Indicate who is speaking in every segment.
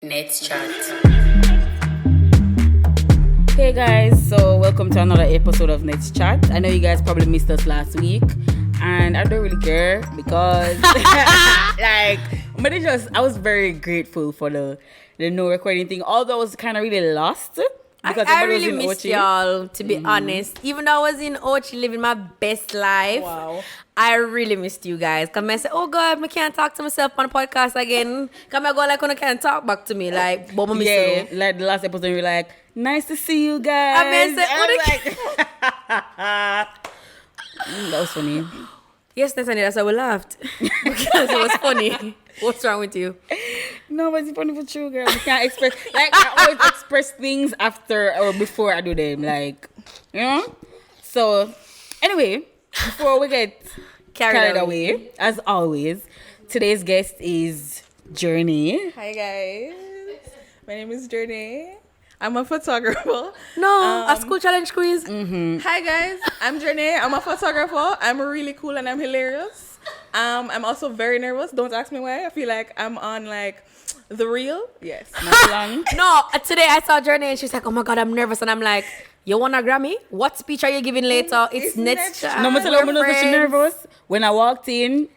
Speaker 1: NetsChat.
Speaker 2: Hey guys, so welcome to another episode of NetsChat. I know you guys probably missed us last week, and I don't really care because, I was very grateful for the no recording thing. Although I was kind of really lost because
Speaker 3: I
Speaker 2: everybody was
Speaker 3: really
Speaker 2: in
Speaker 3: missed
Speaker 2: Ochi.
Speaker 3: y'all, to be honest. Even though I was in Ochi living my best life,
Speaker 2: Wow.
Speaker 3: I really missed you guys. Because I said, oh God, I can't talk to myself on the podcast again. Because I go like, when I can't talk back to me. Like, but I miss
Speaker 2: Yeah,
Speaker 3: you.
Speaker 2: like the last episode, we were like, nice to see you guys. That was funny.
Speaker 3: Yes, Nathaniel, that's why we laughed. Because it was funny. What's wrong with you?
Speaker 2: No, but it's funny for true, girl. I can't express, I always express things after or before I do them, you know? So, anyway, before we get carried away, as always, today's guest is Journey.
Speaker 4: Hi guys, my name is Journey. I'm a photographer.
Speaker 3: No, a school challenge quiz.
Speaker 4: Hi guys, I'm Journey. I'm a photographer. I'm really cool and I'm hilarious. I'm also very nervous. Don't ask me why. I feel like I'm on the real. Yes.
Speaker 2: Not long.
Speaker 3: No, today I saw Journey and she's like, oh my God, I'm nervous. And I'm like, you want a Grammy? What speech are you giving later? It's NetsChat.
Speaker 2: No, I'm not so nervous. When I walked in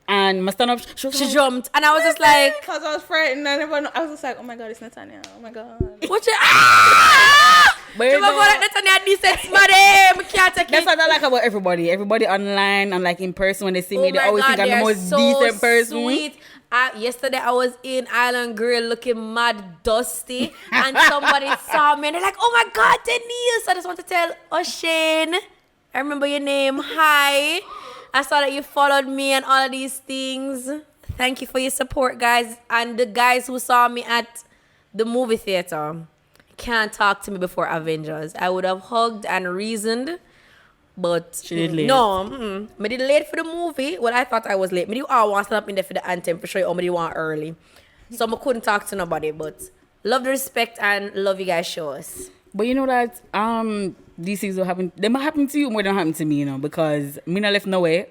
Speaker 2: and I stand up,
Speaker 3: She jumped. And I was just like,
Speaker 4: Because I was frightened and everyone, I was just like, oh my God, it's Nathaniel. Oh my God.
Speaker 3: what you? Ah!
Speaker 2: But
Speaker 3: You
Speaker 2: you know,
Speaker 3: go like Nathaniel decent smarty. I can't take
Speaker 2: that's
Speaker 3: it.
Speaker 2: what I like about everybody. Everybody online and in person, when they see me, they
Speaker 3: my
Speaker 2: always think I'm the
Speaker 3: they're
Speaker 2: most
Speaker 3: so
Speaker 2: decent person.
Speaker 3: Sweet. Yesterday I was in Island Grill looking mad dusty and somebody saw me and they're like, oh my God, Denise. I just want to tell O'Shane, I remember your name. Hi. I saw that you followed me and all of these things. Thank you for your support, guys. And the guys who saw me at the movie theater can't talk to me before Avengers. I would have hugged and reasoned. But
Speaker 2: She did late.
Speaker 3: no, I did late for the movie. Well, I thought I was late. I did all want to stand up in there for the anthem for sure. Or I did want early. So I couldn't talk to nobody. But love the respect and love you guys show us.
Speaker 2: But you know that these things will happen. They might happen to you more than happen to me, because me not left nowhere.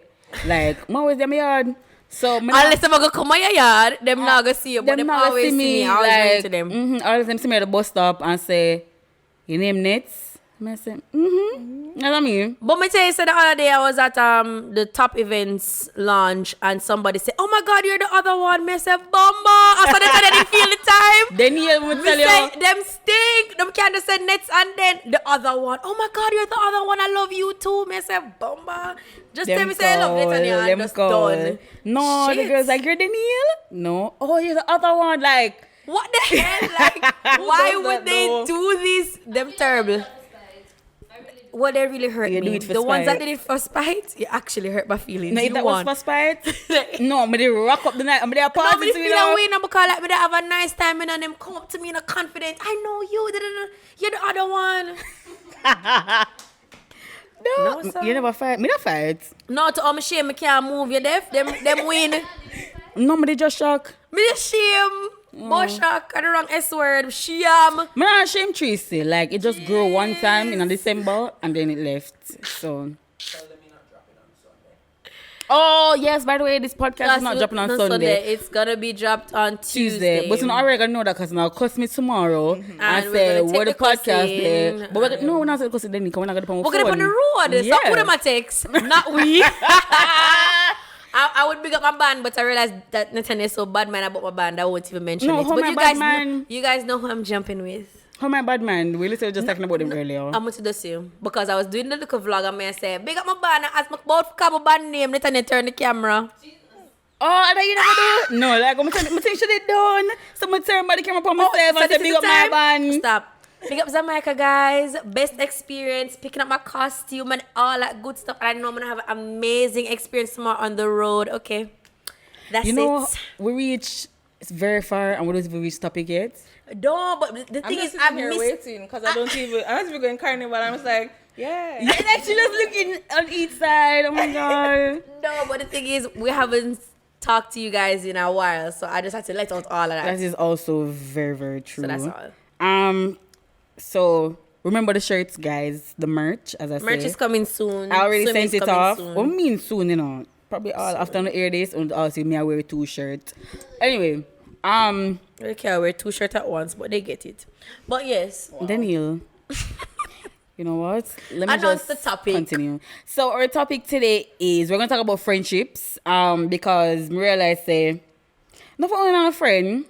Speaker 2: Like, I'm always in my yard. So
Speaker 3: Unless them go come on your yard, them not gonna see you. But them
Speaker 2: not
Speaker 3: always see me. I always run to them.
Speaker 2: Always them see me at the bus stop and say, your name Nets? I say, You know what I mean?
Speaker 3: But me tell you, so the other day I was at the Top Events launch and somebody said, oh my God, you're the other one. Me say, Bumba. I said that I didn't feel the time.
Speaker 2: Then you will
Speaker 3: Me
Speaker 2: tell
Speaker 3: say,
Speaker 2: you.
Speaker 3: them stink. Them can't just say Nets and then the other one. Oh my God, you're the other one. I love you too. Me say, Bumba. Just tell me say I love Nets and you're
Speaker 2: them
Speaker 3: just
Speaker 2: call.
Speaker 3: done.
Speaker 2: No, the
Speaker 3: Shit.
Speaker 2: girl's like, you're Danielle? No. Oh, you're the other one. Like,
Speaker 3: What the hell? Like, why
Speaker 2: does
Speaker 3: would
Speaker 2: that
Speaker 3: they
Speaker 2: know?
Speaker 3: do this? Them terrible. Well, they really hurt
Speaker 2: You do
Speaker 3: me.
Speaker 2: it for
Speaker 3: The ones that
Speaker 2: spite.
Speaker 3: did it for spite, it actually hurt my feelings.
Speaker 2: no, if
Speaker 3: You
Speaker 2: that
Speaker 3: won.
Speaker 2: was for spite. No, I'm going to rock up the night. I'm going to
Speaker 3: No,
Speaker 2: party
Speaker 3: but
Speaker 2: to
Speaker 3: if
Speaker 2: you
Speaker 3: you don't win, because like me they have a nice time and them come up to me in a confidence. I know you. You're the other one.
Speaker 2: No,
Speaker 3: No, sir.
Speaker 2: you never fight. Me not fight.
Speaker 3: No, to all my shame, I can't move. You deaf. Them win.
Speaker 2: No, me they just shock.
Speaker 3: Me the shame. Boshak. I the wrong S word. Shame.
Speaker 2: Me not shame tree still. Like, it just grew one time in December and then it left. So. Oh, yes, by the way, this podcast is not dropping on Sunday.
Speaker 3: It's gonna be dropped on
Speaker 2: Tuesday. But I already know that because now cuss me tomorrow and
Speaker 3: And we're
Speaker 2: say,
Speaker 3: gonna take
Speaker 2: where the
Speaker 3: the
Speaker 2: podcast
Speaker 3: cussing
Speaker 2: there. But we're not going to cuss it then because we're not going to put on
Speaker 3: We're gonna put on the road. So who them a text? Not we. I would big up my band, but I realized that Nathaniel is so bad man about my band. I won't even mention
Speaker 2: No,
Speaker 3: it.
Speaker 2: how
Speaker 3: But
Speaker 2: my
Speaker 3: you
Speaker 2: bad
Speaker 3: guys,
Speaker 2: man?
Speaker 3: you guys know who I'm jumping with.
Speaker 2: How my bad man? We literally just talking about him earlier.
Speaker 3: I'm going to do you because I was doing the little vlog and I said, big up my band. I asked my about to my band name. Nathaniel turn the camera.
Speaker 2: Oh, and then you never do? No, like, I'm think she did done. Someone turn by the camera upon myself and say,
Speaker 3: this is
Speaker 2: big
Speaker 3: the
Speaker 2: up my
Speaker 3: time?
Speaker 2: band.
Speaker 3: Stop. Big up Jamaica, guys. Best experience. Picking up my costume and all that good stuff. And I know I'm going to have an amazing experience tomorrow on the road. Okay. That's
Speaker 2: You know,
Speaker 3: it.
Speaker 2: we reach, it's very far and we don't even reach topic yet.
Speaker 3: No, but the
Speaker 4: I'm
Speaker 3: thing
Speaker 4: just
Speaker 3: is, I
Speaker 4: sitting here
Speaker 3: miss.
Speaker 4: waiting because I'm not even going carnival. I'm just like, yeah.
Speaker 2: And like, she just looking on each side. Oh my God.
Speaker 3: No, but the thing is, we haven't talked to you guys in a while, so I just had to let out all of that.
Speaker 2: That is also very, very true.
Speaker 3: So that's all.
Speaker 2: So remember the shirts, guys. The merch, as I said.
Speaker 3: Merch is coming soon.
Speaker 2: I already
Speaker 3: Swim
Speaker 2: sent
Speaker 3: is
Speaker 2: it
Speaker 3: coming
Speaker 2: off.
Speaker 3: soon.
Speaker 2: What mean soon, Probably all after the air days and also me I wear 2 shirts. Anyway,
Speaker 3: Okay, I wear 2 shirts at once, but they get it. But yes.
Speaker 2: Daniel. You know what? Let me
Speaker 3: Announce
Speaker 2: just
Speaker 3: the topic.
Speaker 2: continue. So our topic today is we're gonna talk about friendships. Because I realized not for only a friend,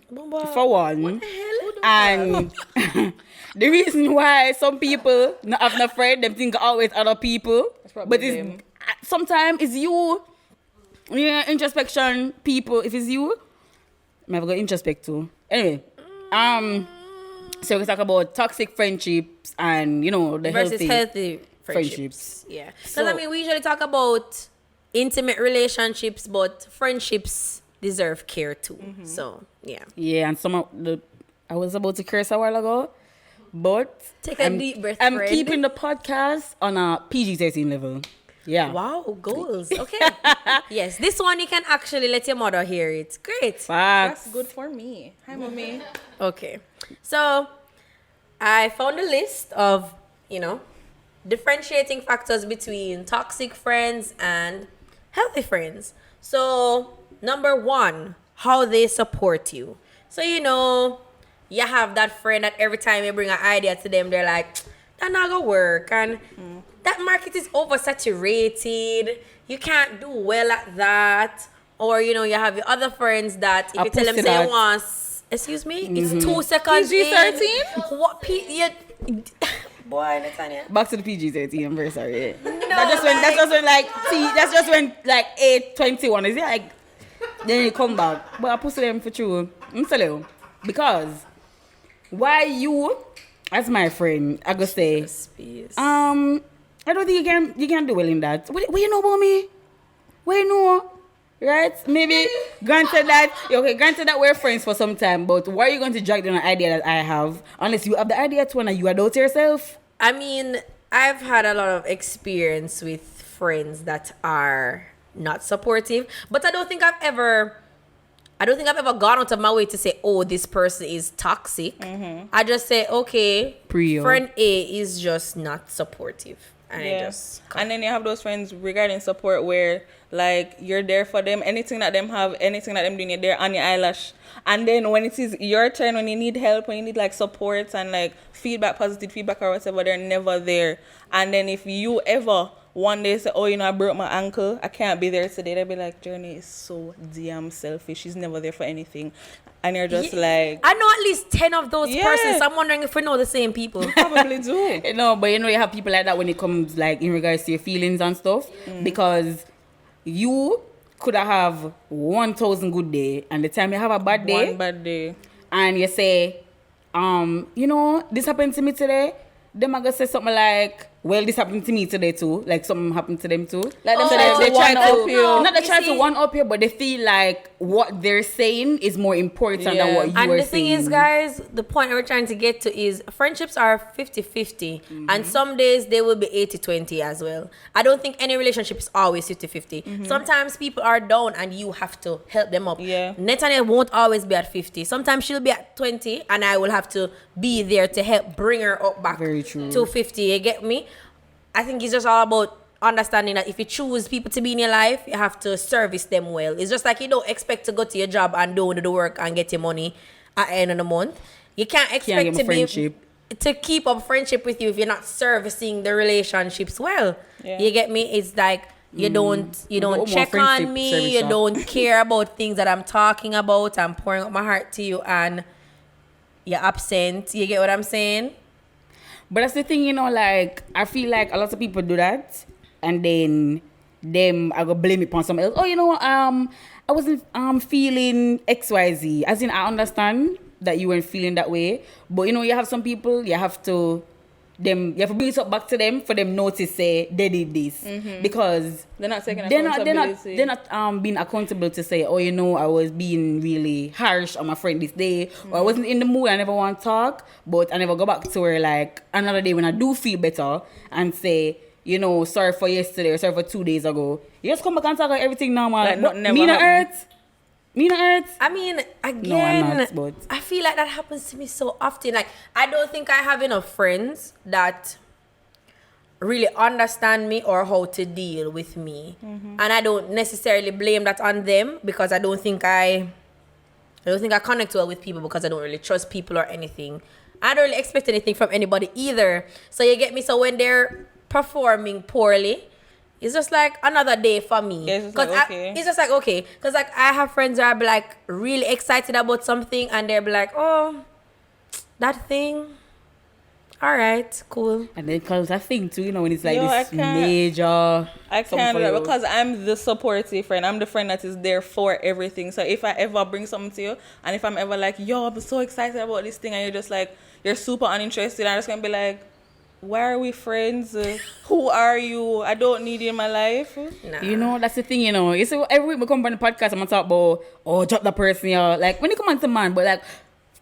Speaker 2: for one.
Speaker 3: What the hell?
Speaker 2: And the reason why some people not have no friend, them think always other people.
Speaker 4: probably
Speaker 2: But it's
Speaker 4: them.
Speaker 2: sometimes it's you. Yeah, introspection people. If it's you, I'm never gonna introspect too. Anyway, so we talk about toxic friendships and the
Speaker 3: Versus healthy friendships.
Speaker 2: friendships.
Speaker 3: Yeah. Because
Speaker 2: So-
Speaker 3: we usually talk about intimate relationships, but friendships deserve care too. So, yeah.
Speaker 2: Yeah, and I was about to curse a while ago, but
Speaker 3: Take a deep breath,
Speaker 2: I'm
Speaker 3: friend.
Speaker 2: keeping the podcast on a PG-13 level. Yeah.
Speaker 3: Wow, goals. Okay. Yes, this one you can actually let your mother hear it. Great.
Speaker 2: Facts.
Speaker 4: That's good for me. Hi, mommy.
Speaker 3: Okay. So, I found a list of, differentiating factors between toxic friends and healthy friends. So, number 1, how they support you. So, you have that friend that every time you bring an idea to them, they're like, that not gonna work. And that market is oversaturated. You can't do well at that. Or, you have your other friends that if
Speaker 2: I
Speaker 3: you tell them
Speaker 2: posted
Speaker 3: say
Speaker 2: that.
Speaker 3: once, excuse me, it's 2 seconds
Speaker 4: PG-13?
Speaker 3: in. What boy, Nathaniel.
Speaker 2: Back to the PG-13. I'm very sorry. Yeah.
Speaker 3: No,
Speaker 2: That's just when like 8:21. Is it like then you come back? But I posted them for true. I'm telling you. Because why you as my friend, I go say I don't think you can do well in that. What you know about me? What you know? Right? Maybe granted that we're friends for some time, but why are you going to drag down an idea that I have unless you have the idea to and you adult yourself?
Speaker 3: I mean, I've had a lot of experience with friends that are not supportive, but I don't think I've ever gone out of my way to say, oh, this person is toxic. I just say, okay, friend A is just not supportive. And
Speaker 4: then you have those friends regarding support where like you're there for them, anything that them have, anything that them doing, you're there on your eyelash. And then when it is your turn, when you need help, when you need like support and like feedback, positive feedback or whatever, they're never there. And then if you ever one day say, oh, I broke my ankle, I can't be there today, they'll be like, Journey is so damn selfish, she's never there for anything. And you're just like,
Speaker 3: I know at least 10 of those persons. I'm wondering if we know the same people.
Speaker 4: probably do.
Speaker 2: But you have people like that when it comes like in regards to your feelings and stuff. Because you could have 1,000 good day and the time you have a bad day.
Speaker 4: One bad day.
Speaker 2: And you say, this happened to me today. Them are gonna say something like, well, this happened to me today too. Like something happened to them too.
Speaker 4: Like them
Speaker 2: they try to
Speaker 3: you
Speaker 2: try
Speaker 3: see-
Speaker 2: to one up you, but they feel like what they're saying is more important than what you
Speaker 3: And
Speaker 2: are
Speaker 3: the thing
Speaker 2: saying.
Speaker 3: is, guys, the point we're trying to get to is friendships are 50-50. And some days they will be 80-20 as well. I don't think any relationship is always 50-50. Sometimes people are down and you have to help them up.
Speaker 4: Yeah.
Speaker 3: Nathaniel won't always be at 50. Sometimes she'll be at 20 and I will have to be there to help bring her up back
Speaker 2: Very true.
Speaker 3: to 50. You get me? I think it's just all about understanding that if you choose people to be in your life, you have to service them well. It's just like you don't expect to go to your job and do the work and get your money at the end of the month. You can't expect to keep up friendship with you if you're not servicing the relationships well.
Speaker 4: Yeah.
Speaker 3: You get me? It's like you don't check on me, you don't care about things that I'm talking about. I'm pouring out my heart to you and you're absent. You get what I'm saying?
Speaker 2: But that's the thing, like, I feel like a lot of people do that, and then I go blame it upon someone else. Oh, I wasn't feeling XYZ. As in, I understand that you weren't feeling that way, but you have some people, you have to bring it up back to them for them notice say they did this because
Speaker 4: they're not taking accountability.
Speaker 2: They're not being accountable to say, oh, I was being really harsh on my friend this day, or I wasn't in the mood, I never want to talk, but I never go back to her like another day when I do feel better and say, sorry for yesterday or sorry for 2 days ago. You just come back and talk about everything normal.
Speaker 4: Like nothing never
Speaker 2: me not
Speaker 4: happened.
Speaker 2: hurt. Me not hurt.
Speaker 3: I mean, again,
Speaker 2: No, I'm not, but
Speaker 3: I feel like that happens to me so often. Like, I don't think I have enough friends that really understand me or how to deal with me. And I don't necessarily blame that on them because I don't think I I don't think I connect well with people because I don't really trust people or anything. I don't really expect anything from anybody either. So you get me? So when they're performing poorly, it's just like another day for me.
Speaker 4: Yeah, it's just like, okay.
Speaker 3: It's just like, okay. Because like I have friends who are like really excited about something and they'll be like, oh, that thing. All right, cool.
Speaker 2: And then comes that thing too, when it's like
Speaker 4: I
Speaker 2: this
Speaker 4: can't-
Speaker 2: major.
Speaker 4: I can't do that because I'm the supportive friend. I'm the friend that is there for everything. So if I ever bring something to you, and if I'm ever like, yo, I'm so excited about this thing, and you're just like, you're super uninterested, I'm just gonna be like, why are we friends? Who are you? I don't need you in my life.
Speaker 3: Nah.
Speaker 2: That's the thing, You see, every week we come on the podcast, I'm gonna talk about, drop the person, Like, when you come on to man, but like,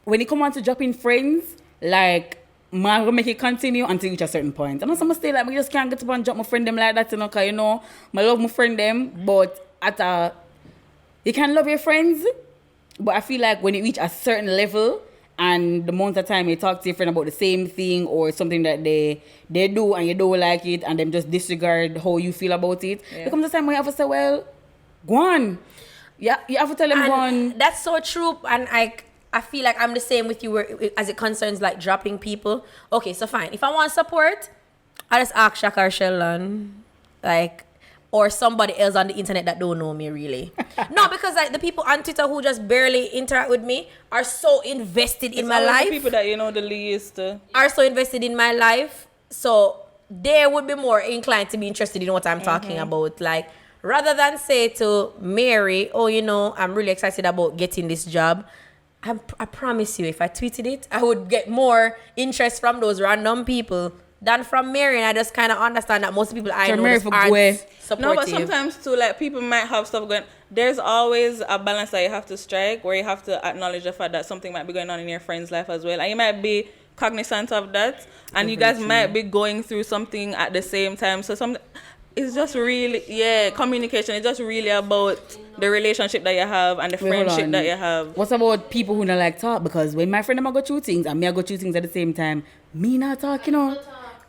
Speaker 2: when you come on to dropping friends, like, man will make it continue until you reach a certain point. I'm not gonna stay like, I just can't get up and drop my friend them like that, because, I love my friend them, but you can love your friends, but I feel like when you reach a certain level, and the amount of time you talk to your friend about the same thing or something that they do and you don't like it and them just disregard how you feel about it, there comes a time where you have to say, well, go on. Yeah, you have to tell them, go on.
Speaker 3: That's so true. And I feel like I'm the same with you as it concerns like dropping people. Okay, so fine. If I want support, I just ask Shaka or Sheldon. Like, or somebody else on the internet that don't know me really. No, because like the people on Twitter who just barely interact with me are so invested in my life.
Speaker 4: The people that you know the least.
Speaker 3: Are so invested in my life. So they would be more inclined to be interested in what I'm talking about. Like, rather than say to Mary, oh, I'm really excited about getting this job. I promise you, if I tweeted it, I would get more interest from those random people than from Mary. And I just kind of understand that most people I know just aren't supportive.
Speaker 4: No, but sometimes too, like, people might have stuff going. There's always a balance that you have to strike, where you have to acknowledge the fact that something might be going on in your friend's life as well, and you might be cognizant of that, and you guys might be going through something at the same time. So it's just really, communication. It's just really about the relationship that you have and the friendship that you have.
Speaker 2: What's about people who don't like talk? Because when my friend and I go through things and me I go through things at the same time, me not talk, Because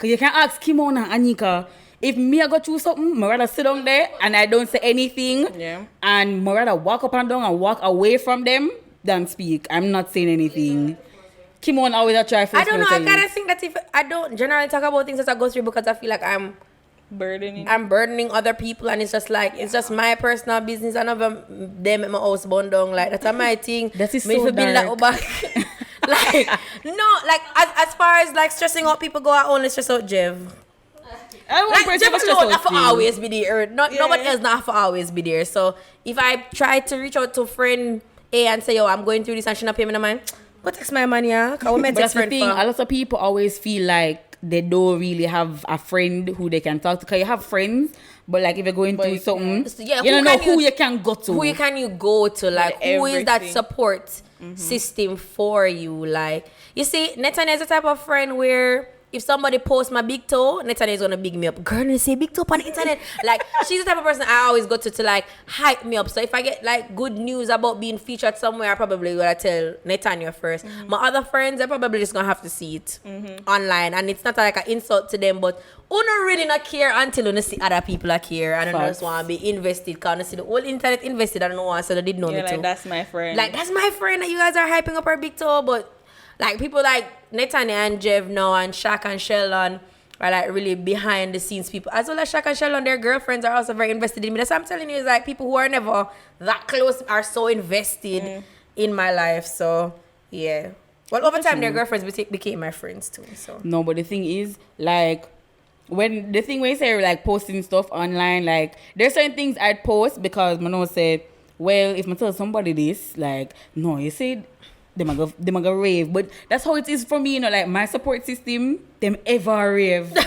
Speaker 2: you can ask Kimona and Anika, if me I go through something, I rather sit down there and I don't say anything.
Speaker 4: Yeah.
Speaker 2: And I rather walk up and down and walk away from them than speak. I'm not saying anything. Kimona always a try first.
Speaker 3: I don't know. I kind of think that if I don't generally talk about things that I go through because I feel like I'm burdening other people, and it's just like it's just my personal business. I never them at my house burn down. Like that's my thing.
Speaker 2: That is so dark.
Speaker 3: Like no, like as far as like stressing out people go, I only stress out Jev. Like Jev alone have to always be there. Nobody else not have to always be there. So if I try to reach out to friend A and say, yo, I'm going through this and she not pay me no mind, go text my money, yeah.
Speaker 2: But that's the thing. A lot of people always feel like they don't really have a friend who they can talk to. Because you have friends, but like if you're going through something, you don't know who you can go to.
Speaker 3: Who can you go to? Like, who is that support system for you? Like, you see, Netanya is the type of friend where if somebody posts my big toe, Netanya is going to big me up. Girl, you see big toe on the internet. Like, she's the type of person I always go to like hype me up. So if I get like good news about being featured somewhere, I probably going to tell Netanya first. My other friends, they're probably just going to have to see it online. And it's not like an insult to them, but you don't really not care until you see other people are care. And I just want to be invested. Because I see the whole internet invested. I don't know why, so they didn't know me too.
Speaker 4: That's my friend.
Speaker 3: Like, that's my friend that you guys are hyping up her big toe, but like people like Netanya and Jev now and Shaq and Sheldon are like really behind the scenes people. As well as Shaq and Sheldon, their girlfriends are also very invested in me. That's what I'm telling you, is like people who are never that close are so invested in my life. So yeah. Well, over time their girlfriends became my friends too. So
Speaker 2: no, but the thing is, like, when you say like posting stuff online, like there's certain things I'd post because Mano said, well, if I tell somebody this, like, no, you see, they might go rave. But that's how it is for me, like my support system, them ever rave. Like,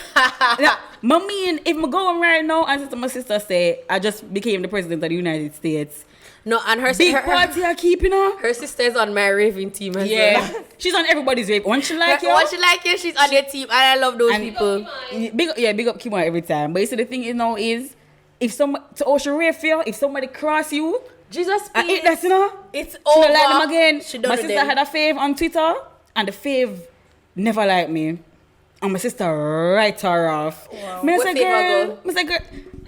Speaker 2: if I go on right now and my sister say, I just became the president of the United States.
Speaker 3: No, and her
Speaker 2: party are keeping her.
Speaker 3: Her sister's on my raving team as well.
Speaker 2: She's on everybody's rave. Once she like
Speaker 3: you, she's on your team. And I love those people.
Speaker 2: Big up Kimo every time. But you see the thing is if she rave for you, if somebody cross you,
Speaker 3: Jesus, please.
Speaker 2: That's
Speaker 3: it's
Speaker 2: over.
Speaker 3: She
Speaker 2: don't like them again.
Speaker 3: She don't
Speaker 2: my sister had a fave on Twitter, and the fave never liked me. And my sister write her off.
Speaker 3: Wow.
Speaker 2: I say, girl,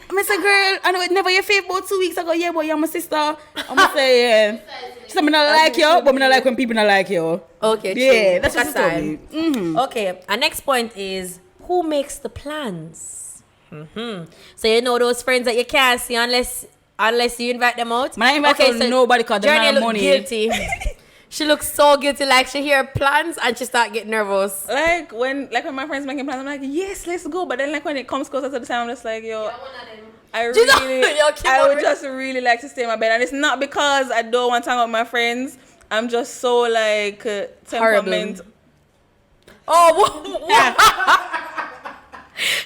Speaker 2: I say, girl, I know it never your favorite about 2 weeks ago. Yeah, but you're my sister. I'm gonna say, yeah. She said, I not like you, but I not like when people not like you.
Speaker 3: Okay,
Speaker 2: yeah,
Speaker 3: true.
Speaker 2: that's what she told me. Mm-hmm.
Speaker 3: Okay, our next point is who makes the plans? Mm-hmm. So you know those friends that you can't see unless you invite them out.
Speaker 2: Man, I invite nobody because they have money.
Speaker 3: Guilty. She looks so guilty, like she hear plans and she start getting nervous.
Speaker 4: Like when my friends making plans, I'm like, yes, let's go. But then like when it comes closer to the time, I'm just like, yo, I would just really like to stay in my bed. And it's not because I don't want to hang out with my friends. I'm just so like temperament.
Speaker 3: Oh,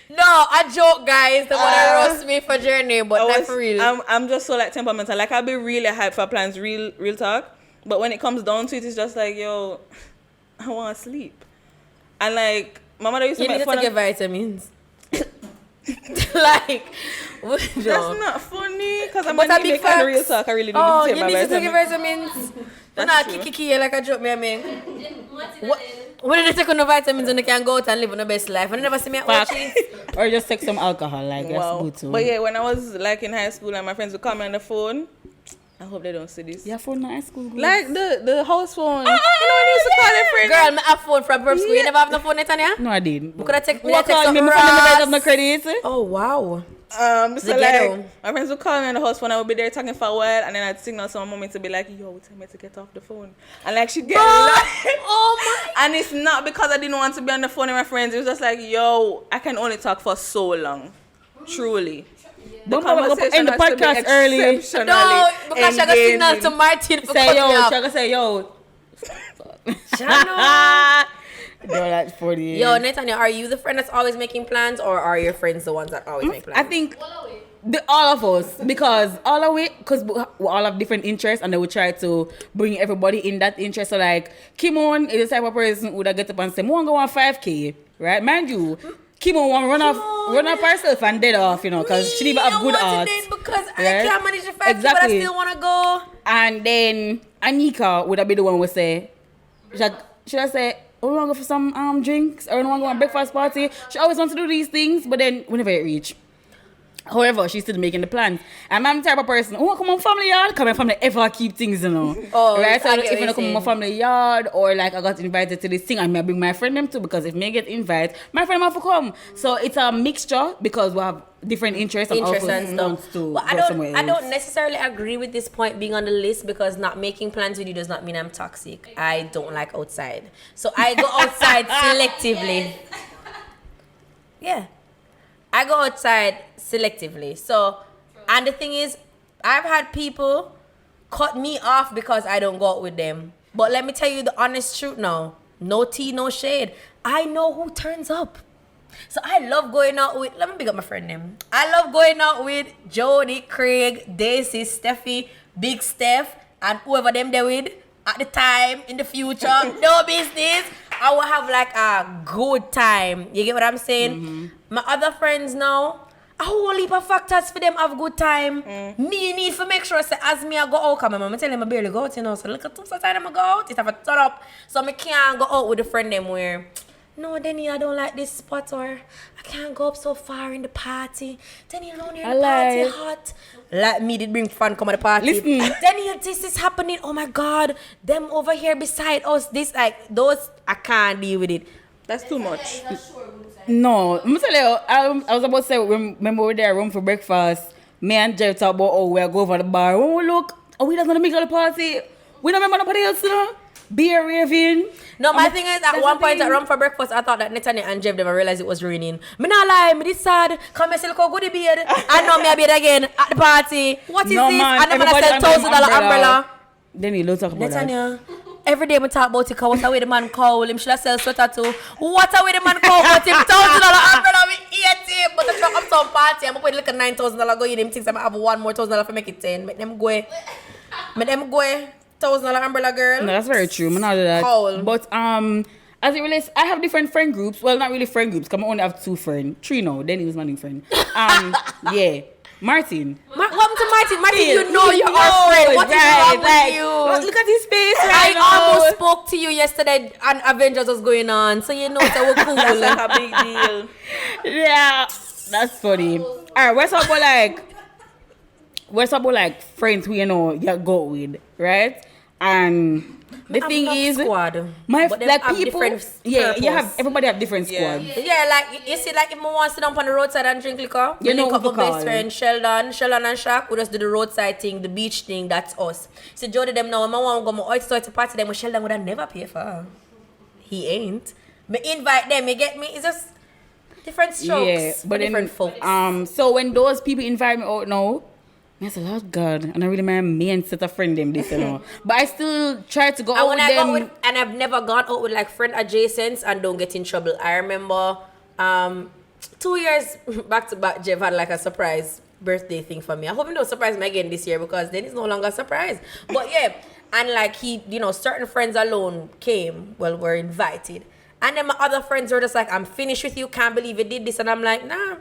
Speaker 3: no, I joke, guys. They want to roast me for journey, but not for real.
Speaker 4: I'm just so like temperamental. Like I'll be really hyped for plans, real talk. But when it comes down to it, it's just like, yo, I want to sleep. And like, my mother used to make fun of...
Speaker 3: You need to take your vitamins. Like,
Speaker 4: that's not funny. Because I'm a big fan of real talk. I really do need to take my vitamins.
Speaker 3: You need to take your vitamins. That's true. Kiki, like a joke, me, I mean. When did they take on the vitamins and they can go out and live on the best life? When they never see me at watching.
Speaker 2: Or just take some alcohol, like, that's good too.
Speaker 4: But yeah, when I was like in high school and my friends would call me on the phone, I hope they don't see this.
Speaker 2: Your phone in high school? Girl.
Speaker 4: Like the house phone. You know when you used to call their friend?
Speaker 3: Girl, I have phone from prep school. You never have no phone, Netanya?
Speaker 2: No, I didn't.
Speaker 3: You could have taken
Speaker 2: What called me? My phone never have no credit.
Speaker 3: Oh, wow.
Speaker 4: So like, my friends would call me on the house phone. I would be there talking for a while, and then I'd signal some moment to be like, yo, tell me to get off the phone. And like, she'd get
Speaker 3: oh my.
Speaker 4: And it's not because I didn't want to be on the phone with my friends. It was just like, yo, I can only talk for so long. Truly.
Speaker 2: The conversation in the podcast early.
Speaker 3: No, because she got signal to Martin for
Speaker 2: say yo, she got say yo. No, that's 40.
Speaker 3: Yo, Netanya, are you the friend that's always making plans, or are your friends the ones that always make plans?
Speaker 2: I think all of us, because we all have different interests, and they would try to bring everybody in that interest. So like, Kimon is the type of person who would get up and say, "I want to go on 5K," right? Mind you. Kimon want run off herself and dead off, you know, because she didn't have good art.
Speaker 3: Because right? I can't manage the 5K, but I still want to go.
Speaker 2: And then Anika would have been the one who would say, should I say, oh, we want to go for some drinks, or we want to go on breakfast party. She always wants to do these things, but then whenever it reach. However, she's still making the plans. And I'm the type of person who come on family yard, come on family ever keep things, you know. Right? So if I come on my family yard, or like I got invited to this thing, I may bring my friend them too, because if me get invited, my friend have to come. So it's a mixture because we have different interests and stuff.
Speaker 3: Well, I don't necessarily agree with this point being on the list, because not making plans with you does not mean I'm toxic. I don't like outside. So I go outside selectively. Yeah. I go outside selectively. So, and the thing is, I've had people cut me off because I don't go out with them. But let me tell you the honest truth now. No tea, no shade. I know who turns up. So I love going out with, let me pick up my friend name. I love going out with Jody, Craig, Daisy, Steffi, Big Steph, and whoever them there with at the time, in the future, no business. I will have like a good time. You get what I'm saying? Mm-hmm. My other friends now, a whole heap of factors for them have good time. Me need to make sure, say, as me I go out, because my mama tell them I barely go out, you know. So look at 2 times I go out, it have a turn up. So I can't go out with a friend them where, no, Denny, I don't like this spot, or I can't go up so far in the party. Denny, alone here in the party hot. Like me did bring fun come at the party.
Speaker 2: Listen.
Speaker 3: Denny, this is happening. Oh my God. Them over here beside us. This, like, those, I can't deal with it.
Speaker 4: That's too much.
Speaker 2: No. I'm tell you, I was about to say, remember we were there room for breakfast. Me and Jeff talk about, oh, we'll go over the bar. When we look, we don't want to make the party. We don't remember nobody else, you know? Beer raving.
Speaker 3: No, my thing is, at one point at Rum for Breakfast, I thought that Netanya and Jeff never realized it was raining. Me not lie, me this sad. Come and say, look how good the beard. I know me a beard again at the party. What is this?
Speaker 2: Man,
Speaker 3: I never said $1,000 umbrella.
Speaker 2: Then he don't talk about
Speaker 3: Netanya, every day we talk about it, what a way the man call him, should I sell sweater too? What a way the man call about him, $1,000 umbrella, we eat it. But the truck up some party, I'm going to put like a $9,000 go in him, thinks I have one more $1,000 for make it 10. Make them go. $1,000 umbrella girl.
Speaker 2: No, that's very true. I'm not do that.
Speaker 3: Cold.
Speaker 2: But as it relates, I have different friend groups. Well, not really friend groups, because I only have 2 friends. 3 now. Then he was my new friend. Yeah. Martin.
Speaker 3: Welcome to Martin. Martin, you know you're our friend. What is wrong with you?
Speaker 2: Look at his face right now.
Speaker 3: I almost spoke to you yesterday and Avengers was going on. So you know that we're cool.
Speaker 4: That's like a big deal.
Speaker 2: Yeah. That's funny. All right, what's about like friends who you know you go with, right? And the thing is,
Speaker 3: squad,
Speaker 2: like
Speaker 3: have
Speaker 2: people, everybody have different squads.
Speaker 3: Yeah, like you see, like if I want to sit down on the roadside and drink liquor,
Speaker 2: You know
Speaker 3: link
Speaker 2: who
Speaker 3: up
Speaker 2: to
Speaker 3: my
Speaker 2: call.
Speaker 3: best friend Sheldon and Shaq. We just do the roadside thing, the beach thing. That's us. So Jody them now, when I want to go my oyster party, them Sheldon would have never pay for. He ain't. Me invite them. You get me? It's just different strokes.
Speaker 2: Yeah, but
Speaker 3: different
Speaker 2: then,
Speaker 3: folks.
Speaker 2: so when those people invite me out now, I say, Lord God, and I really my main set of friend them this, you know. But I still try to go out with them.
Speaker 3: And I've never gone out with like friend adjacents and don't get in trouble. I remember 2 years back to back, Jeff had like a surprise birthday thing for me. I hope he don't surprise me again this year because then it's no longer a surprise. But yeah, and like he, you know, certain friends alone came, were invited. And then my other friends were just like, I'm finished with you, can't believe you did this. And I'm like, nah.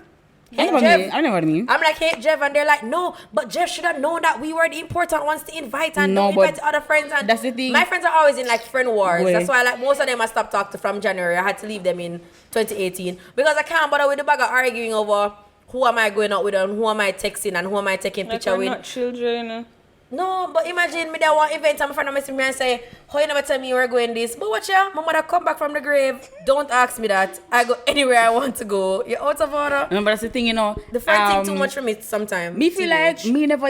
Speaker 3: Hey, Jeff.
Speaker 2: I know what I mean.
Speaker 3: I'm like, hey, Jeff. And they're like, no, but Jeff should have known that we were the important ones to invite and
Speaker 2: No,
Speaker 3: don't
Speaker 2: but
Speaker 3: invite other friends. And
Speaker 2: that's the thing.
Speaker 3: My friends are always in like friend wars.
Speaker 2: Boy.
Speaker 3: That's why like most of them I stopped talking to from January. I had to leave them in 2018 because I can't bother with the bag of arguing over who am I going out with and who am I texting and who am I taking
Speaker 4: Like
Speaker 3: picture
Speaker 4: we're
Speaker 3: with.
Speaker 4: not children.
Speaker 3: No, but imagine me there one event and my friend message me and say, how you never tell me you were going this? But watch ya, my mother come back from the grave. Don't ask me that. I go anywhere I want to go. You're out of order.
Speaker 2: No, but that's the thing, you know.
Speaker 3: The friend thing too much for me sometimes.
Speaker 2: Me feel like me never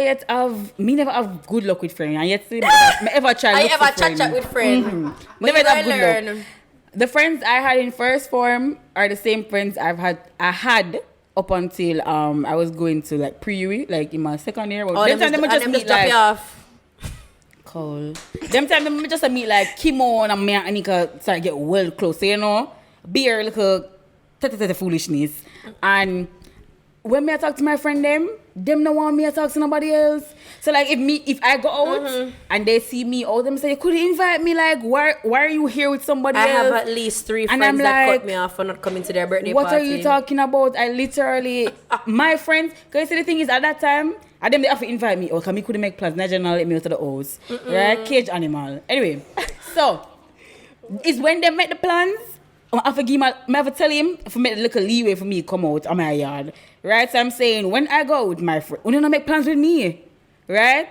Speaker 2: have good luck with friends, and yet me ever try.
Speaker 3: I
Speaker 2: look
Speaker 3: ever
Speaker 2: for friend.
Speaker 3: chat with friends.
Speaker 2: Never have good luck.
Speaker 3: Learn.
Speaker 2: The friends I had in first form are the same friends I had up until I was going to like pre-UE, like in my second year.
Speaker 3: Oh, them just
Speaker 2: meet
Speaker 3: drop you off.
Speaker 2: Cool. Them time them just meet like Kimo and me and Anika start get well close, so, you know, beer like a foolishness. And when me I talk to my friend them no want me to talk to nobody else. So like if I go out and they see me, all them say, you could invite me, like why are you here with somebody else?
Speaker 3: I have at least 3
Speaker 2: And
Speaker 3: friends
Speaker 2: I'm
Speaker 3: that
Speaker 2: like,
Speaker 3: cut me off for not coming to their birthday
Speaker 2: what
Speaker 3: party.
Speaker 2: are you talking about? I literally my friends, because the thing is at that time and them they have to invite me. Oh, can me couldn't make plans. National let me out to the house. Right? Cage animal. Anyway, so it's when they make the plans. I have to tell him if I make a little leeway for me to come out of my yard. Right? So I'm saying when I go out with my friend, you don't make plans with me. Right?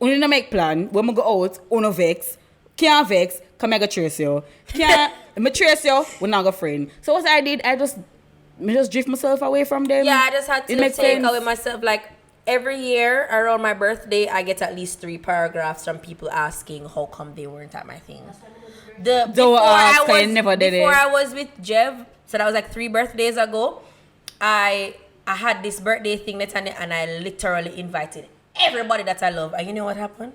Speaker 2: You don't make plan. When we go out, you don't vex. Can't vex, come I go trace you. Can't me trace you, we're not a friend. So what I did, I just drift myself away from them.
Speaker 3: Yeah, I just had to take
Speaker 2: sense.
Speaker 3: away myself. Like every year around my birthday, I get at least 3 paragraphs from people asking how come they weren't at my things. Before I was with Jev, so that was like 3 birthdays ago, I had this birthday thing and I literally invited everybody that I love. And you know what happened?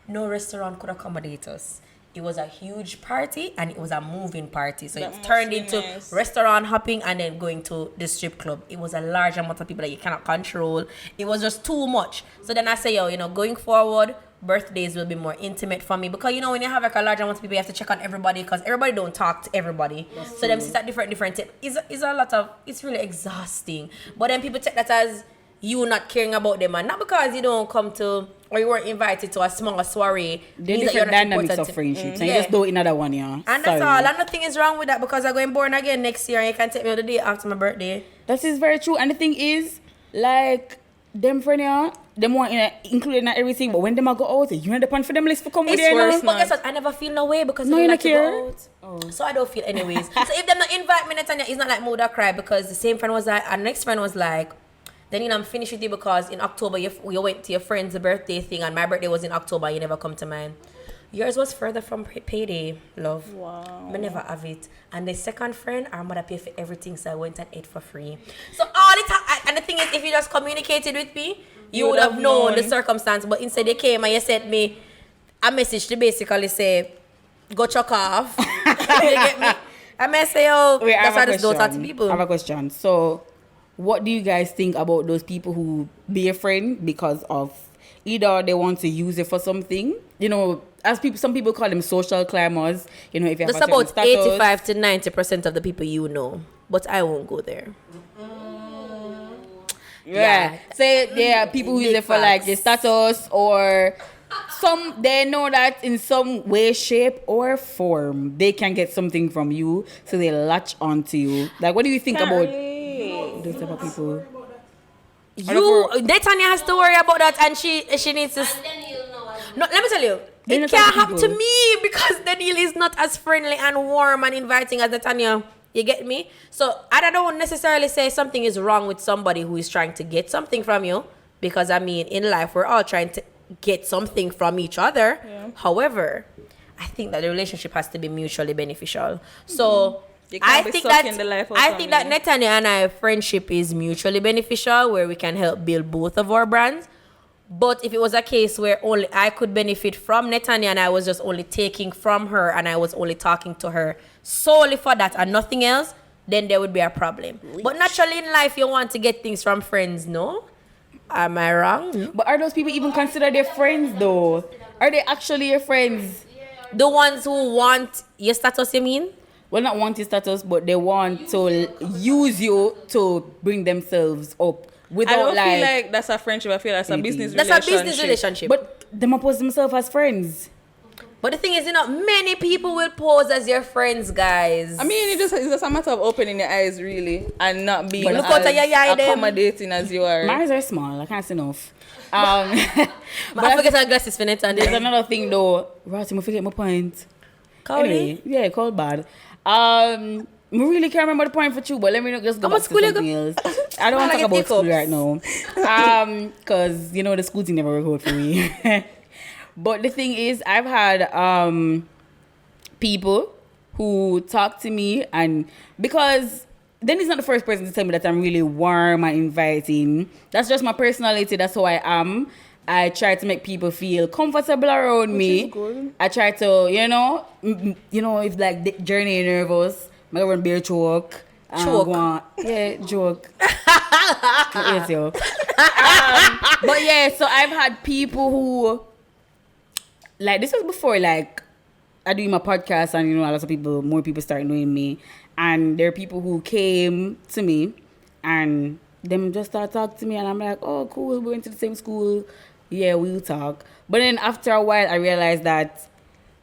Speaker 3: No restaurant could accommodate us. It was a huge party and it was a moving party. So it turned into restaurant hopping and then going to the strip club. It was a large amount of people that you cannot control. It was just too much. So then I say, going forward, birthdays will be more intimate for me. Because, when you have like a large amount of people, you have to check on everybody because everybody don't talk to everybody. So them sit at different it's really exhausting. But then people take that as you not caring about them, and not because you don't come to or you weren't invited to a small soiree.
Speaker 2: There's different dynamics of friendships. And you just do another one, yeah.
Speaker 3: And that's all. And nothing is wrong with that because I'm going born again next year and you can take me on the day after my birthday.
Speaker 2: That is very true. And the thing is, like, them friends, yeah, them want included in everything, but when them go out, you end up on for them list for come with them.
Speaker 3: It's worse. But guess what? I never feel no way because
Speaker 2: no,
Speaker 3: I
Speaker 2: you
Speaker 3: like
Speaker 2: not care.
Speaker 3: To go out. So I don't feel anyways. So if them not invite me, Netanya, it's not like mood or cry because the same friend was like, our next friend was like, then I'm finished with you because in October you went to your friend's birthday thing and my birthday was in October. You never come to mine. Yours was further from payday, love.
Speaker 4: Wow.
Speaker 3: I never have it. And the second friend, our mother paid for everything, so I went and ate for free. So all the time, and the thing is, if you just communicated with me, you would have known the circumstance. But instead, they came and you sent me a message to basically say, go chuck off. You get me? I may say, that's why I just don't talk to people.
Speaker 2: I have a question. So, what do you guys think about those people who be a friend because of either they want to use it for something, as some people call them social climbers, if you have
Speaker 3: that's
Speaker 2: a
Speaker 3: about
Speaker 2: status.
Speaker 3: 85 to 90% of the people but I won't go there.
Speaker 2: Yeah. Say there are people who use it for like their status or they know that in some way, shape or form they can get something from you, so they latch onto you. Like, what do you think about? those type of people.
Speaker 3: Netanya has to worry about that, and she needs to. No, let me tell you,
Speaker 2: They're
Speaker 3: it
Speaker 2: not
Speaker 3: can't
Speaker 2: type of
Speaker 3: happen to
Speaker 2: people.
Speaker 3: me because Daniel is not as friendly and warm and inviting as Netanya. You get me? So I don't necessarily say something is wrong with somebody who is trying to get something from you, because I mean, in life we're all trying to get something from each other. Yeah. However, I think that the relationship has to be mutually beneficial. So I think that Netanya and I friendship is mutually beneficial, where we can help build both of our brands. But if it was a case where only I could benefit from Netanya and I was just only taking from her and I was only talking to her solely for that and nothing else, then there would be a problem. But naturally in life, you want to get things from friends, no? Am I wrong?
Speaker 2: But are those people even considered their friends though? Are they actually your friends?
Speaker 3: The ones who want your status, you mean?
Speaker 2: Well, not want your status, but they want to use you to bring themselves up. Without,
Speaker 4: I don't feel like that's a friendship. I feel that's a business relationship.
Speaker 3: That's a business relationship.
Speaker 2: But they might pose themselves as friends.
Speaker 3: But the thing is, many people will pose as your friends, guys.
Speaker 4: I mean, it's just a matter of opening your eyes, really, and not being
Speaker 3: But
Speaker 4: as
Speaker 3: look out your
Speaker 4: accommodating as you are.
Speaker 2: My eyes are small. I can't see enough.
Speaker 3: But I forget our glasses for it. And
Speaker 2: there's another thing, though. Right, I forget my point.
Speaker 3: Cody?
Speaker 2: Anyway, yeah, cold bad. I really can't remember the point for you, but let me just go back to something else. I don't want to talk about school right now. Because, the school thing never worked out for me. But the thing is, I've had people who talk to me, and because then he's not the first person to tell me that I'm really warm and inviting. That's just my personality. That's who I am. I try to make people feel comfortable around me.
Speaker 4: Is good.
Speaker 2: I try to, if like the journey nervous, I go run beer choke. Yeah, joke. Yes, yo. But yeah, so I've had people who, like, this was before, like, I do my podcast and, a lot of more people start knowing me. And there are people who came to me and them just start talking to me and I'm like, oh, cool, we went to the same school. Yeah, we'll talk. But then after a while, I realized that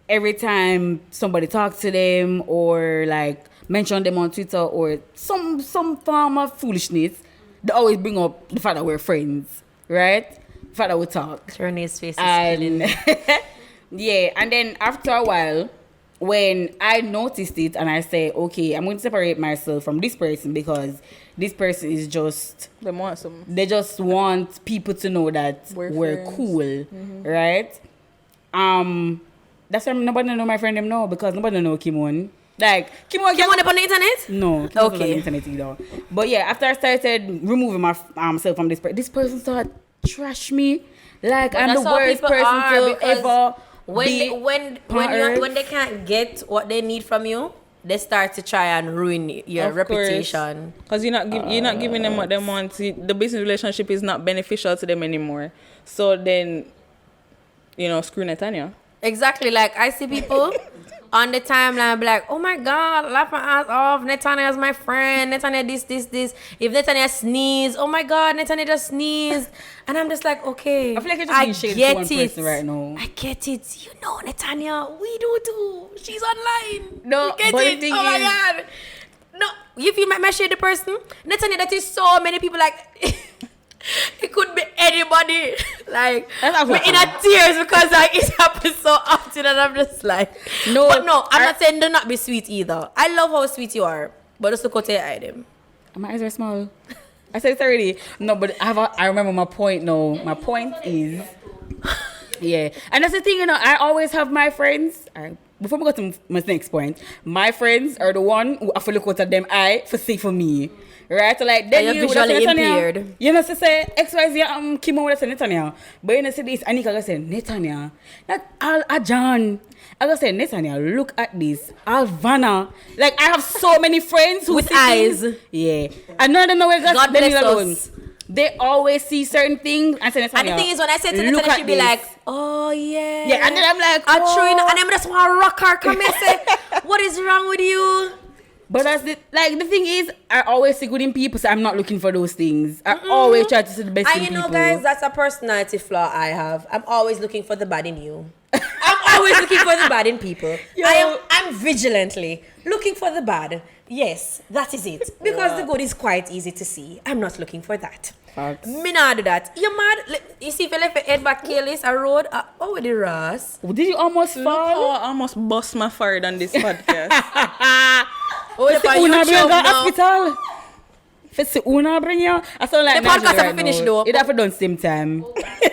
Speaker 2: every time somebody talks to them or, like, mention them on Twitter or some form of foolishness, they always bring up the fact that we're friends, right? The fact that we talk.
Speaker 3: Journey's face is
Speaker 2: and yeah, and then after a while, when I noticed it and I say, okay, I'm going to separate myself from this person because this person is just... They just want people to know that we're cool, right? That's why nobody know my friend them know, because nobody know Kimon. Like, Kimon
Speaker 3: up on the internet?
Speaker 2: No, Kimon on the internet either. But yeah, after I started removing myself from this person started trash me. Like, I'm the worst person to ever
Speaker 3: when they can't get what they need from you, they start to try and ruin your reputation.
Speaker 4: Because you're not giving them what they want. The business relationship is not beneficial to them anymore. So then, screw Netanya.
Speaker 3: Exactly. Like, I see people on the timeline be like, oh my God, laugh my ass off. Netanya is my friend. Netanya this. If Netanya sneeze, oh my God, Netanya just sneezed. And I'm just like, okay,
Speaker 2: I feel like you're just being shady to one person right now.
Speaker 3: I get it. Netanya, we do too. She's online.
Speaker 2: No,
Speaker 3: you get
Speaker 2: but
Speaker 3: it?
Speaker 2: the thing
Speaker 3: oh my
Speaker 2: is,
Speaker 3: God. No, you feel my shady person? Netanya, that is so many people like... It could be anybody. Like, we're in a tears because like it happens so often and I'm just like... No, I'm not saying do not be sweet either. I love how sweet you are. But just look at your item.
Speaker 2: My eyes are small. I said it already. No, but I remember my point now. My point is... Yeah. And that's the thing, I always have my friends... Before we go to my next point, my friends are the one who have to look out at them for say for me. Right? So like then
Speaker 3: you're visually impaired.
Speaker 2: You know, say XYZ Kimo would say Netanya. But you know say this Anika go say Netanya. Not Al John. I go say Netanya, look at this. Alvana. Like I have so many friends who
Speaker 3: with eyes.
Speaker 2: Yeah. I know them know where
Speaker 3: God bless us.
Speaker 2: They always see certain things and say Netanya.
Speaker 3: And the thing is when I say to Netanya, she'll be like, oh yeah.
Speaker 2: Yeah, and then I'm like,
Speaker 3: true, and I'm just want to rock her. Come and say, what is wrong with you?
Speaker 2: But that's the thing is, I always see good in people, so I'm not looking for those things. I always try to see the best in people.
Speaker 3: And guys, that's a personality flaw I have. I'm always looking for the bad in you. I'm always looking for the bad in people. I'm vigilantly looking for the bad. Yes, that is it. Because the good is quite easy to see. I'm not looking for that.
Speaker 2: Facts.
Speaker 3: Me not do that. You mad? You see if you left your head back careless a road, oh with the Ross.
Speaker 2: Did you almost
Speaker 4: Look how
Speaker 2: fall?
Speaker 4: I almost bust my forehead on this podcast.
Speaker 3: Oh, if I
Speaker 2: Una bring
Speaker 3: YouTube
Speaker 2: you
Speaker 3: now.
Speaker 2: hospital. If it's Una bring you, I sound like
Speaker 3: The podcast
Speaker 2: Nigel
Speaker 3: have finished
Speaker 2: now.
Speaker 3: though.
Speaker 2: It have done same time.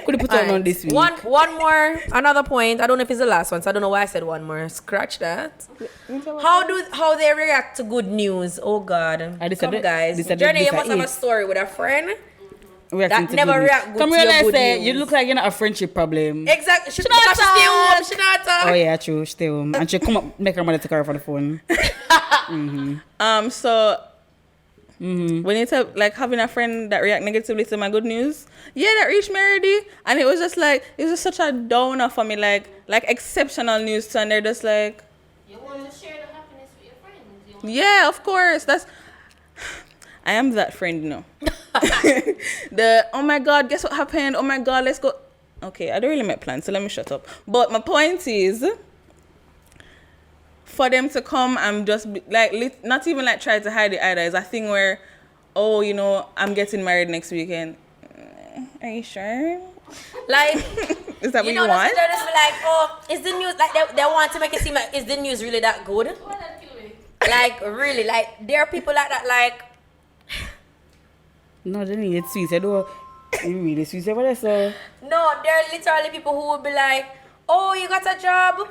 Speaker 2: Could have put it on this week.
Speaker 3: One more, another point. I don't know if it's the last one, so I don't know why I said one more. Scratch that. How they react to good news? Oh God, come guys. Journey, you must have a story with a friend that never react good
Speaker 2: Come
Speaker 3: to your
Speaker 2: realize
Speaker 3: good
Speaker 2: that
Speaker 3: news.
Speaker 2: you look like you're not a friendship problem.
Speaker 3: Exactly. She
Speaker 2: She
Speaker 3: not
Speaker 2: not
Speaker 3: stay home. She not talk.
Speaker 2: Oh yeah, true. She stay home, and she come up, make her mother take her for the phone.
Speaker 4: So when you tell like having a friend that react negatively to my good news, that reached me already, and it was just like it was just such a downer for me, like exceptional news too, and they're just like,
Speaker 1: You want to share the happiness with your friends. You want
Speaker 4: yeah, of course, I am that friend, no. Oh my God, guess what happened? Oh my God, let's go. Okay, I don't really make plans, so let me shut up. But my point is, for them to come and just be, like, not even like try to hide it either. It's a thing where, oh, I'm getting married next weekend. Are you sure?
Speaker 3: Like,
Speaker 4: Is that what you
Speaker 3: they'll
Speaker 4: want?
Speaker 3: just be like, oh, is the news like they want to make it seem like is the news really that good?
Speaker 1: Why that kill me?
Speaker 3: Like really, like there are people like that. Like
Speaker 2: No, they need it sweet. I don't. You really sweet. What I saw.
Speaker 3: no, there are literally people who will be like, oh, you got a job?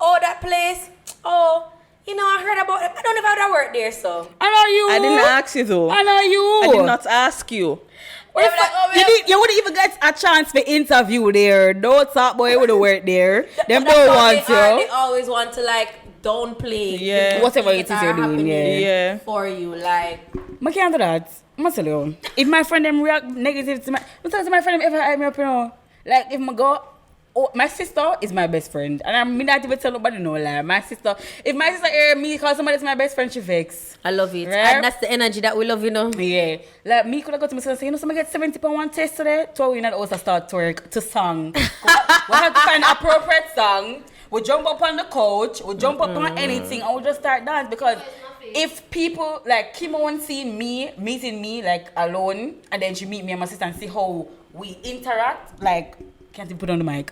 Speaker 3: Oh, that place? Oh, I heard about it. I don't know if I would work there, so.
Speaker 2: I know you.
Speaker 4: I didn't ask you though.
Speaker 2: I know you.
Speaker 4: I did not ask you.
Speaker 2: What the fuck? You wouldn't even get a chance for interview there. No top boy would have worked there. Them
Speaker 3: That's
Speaker 2: don't
Speaker 3: how
Speaker 2: want
Speaker 3: They
Speaker 2: to.
Speaker 3: always want to like downplay.
Speaker 4: Yeah.
Speaker 2: Whatever
Speaker 3: things
Speaker 2: it is
Speaker 3: that
Speaker 2: you're
Speaker 3: are
Speaker 2: doing,
Speaker 3: happening
Speaker 2: yeah.
Speaker 3: For you, like.
Speaker 2: I can't do that. I tell you. If my friend them react negative to I tell my friend them ever hype me up, Like if I go, my sister is my best friend. And I'm not even tell nobody no lie. My sister, if my sister hear me call somebody's my best friend, she vex.
Speaker 3: I love it.
Speaker 2: Right?
Speaker 3: And that's the energy that we love,
Speaker 2: Yeah. Like me could have got to my sister and say, somebody get 70 pound one test today. So we not also start to song. We have to find the appropriate song. We jump up on the couch, we jump up on anything, and we just start dance because if people like Kim won't see me meeting me like alone, and then she meet me and my sister and see how we interact, like can't even put on the mic,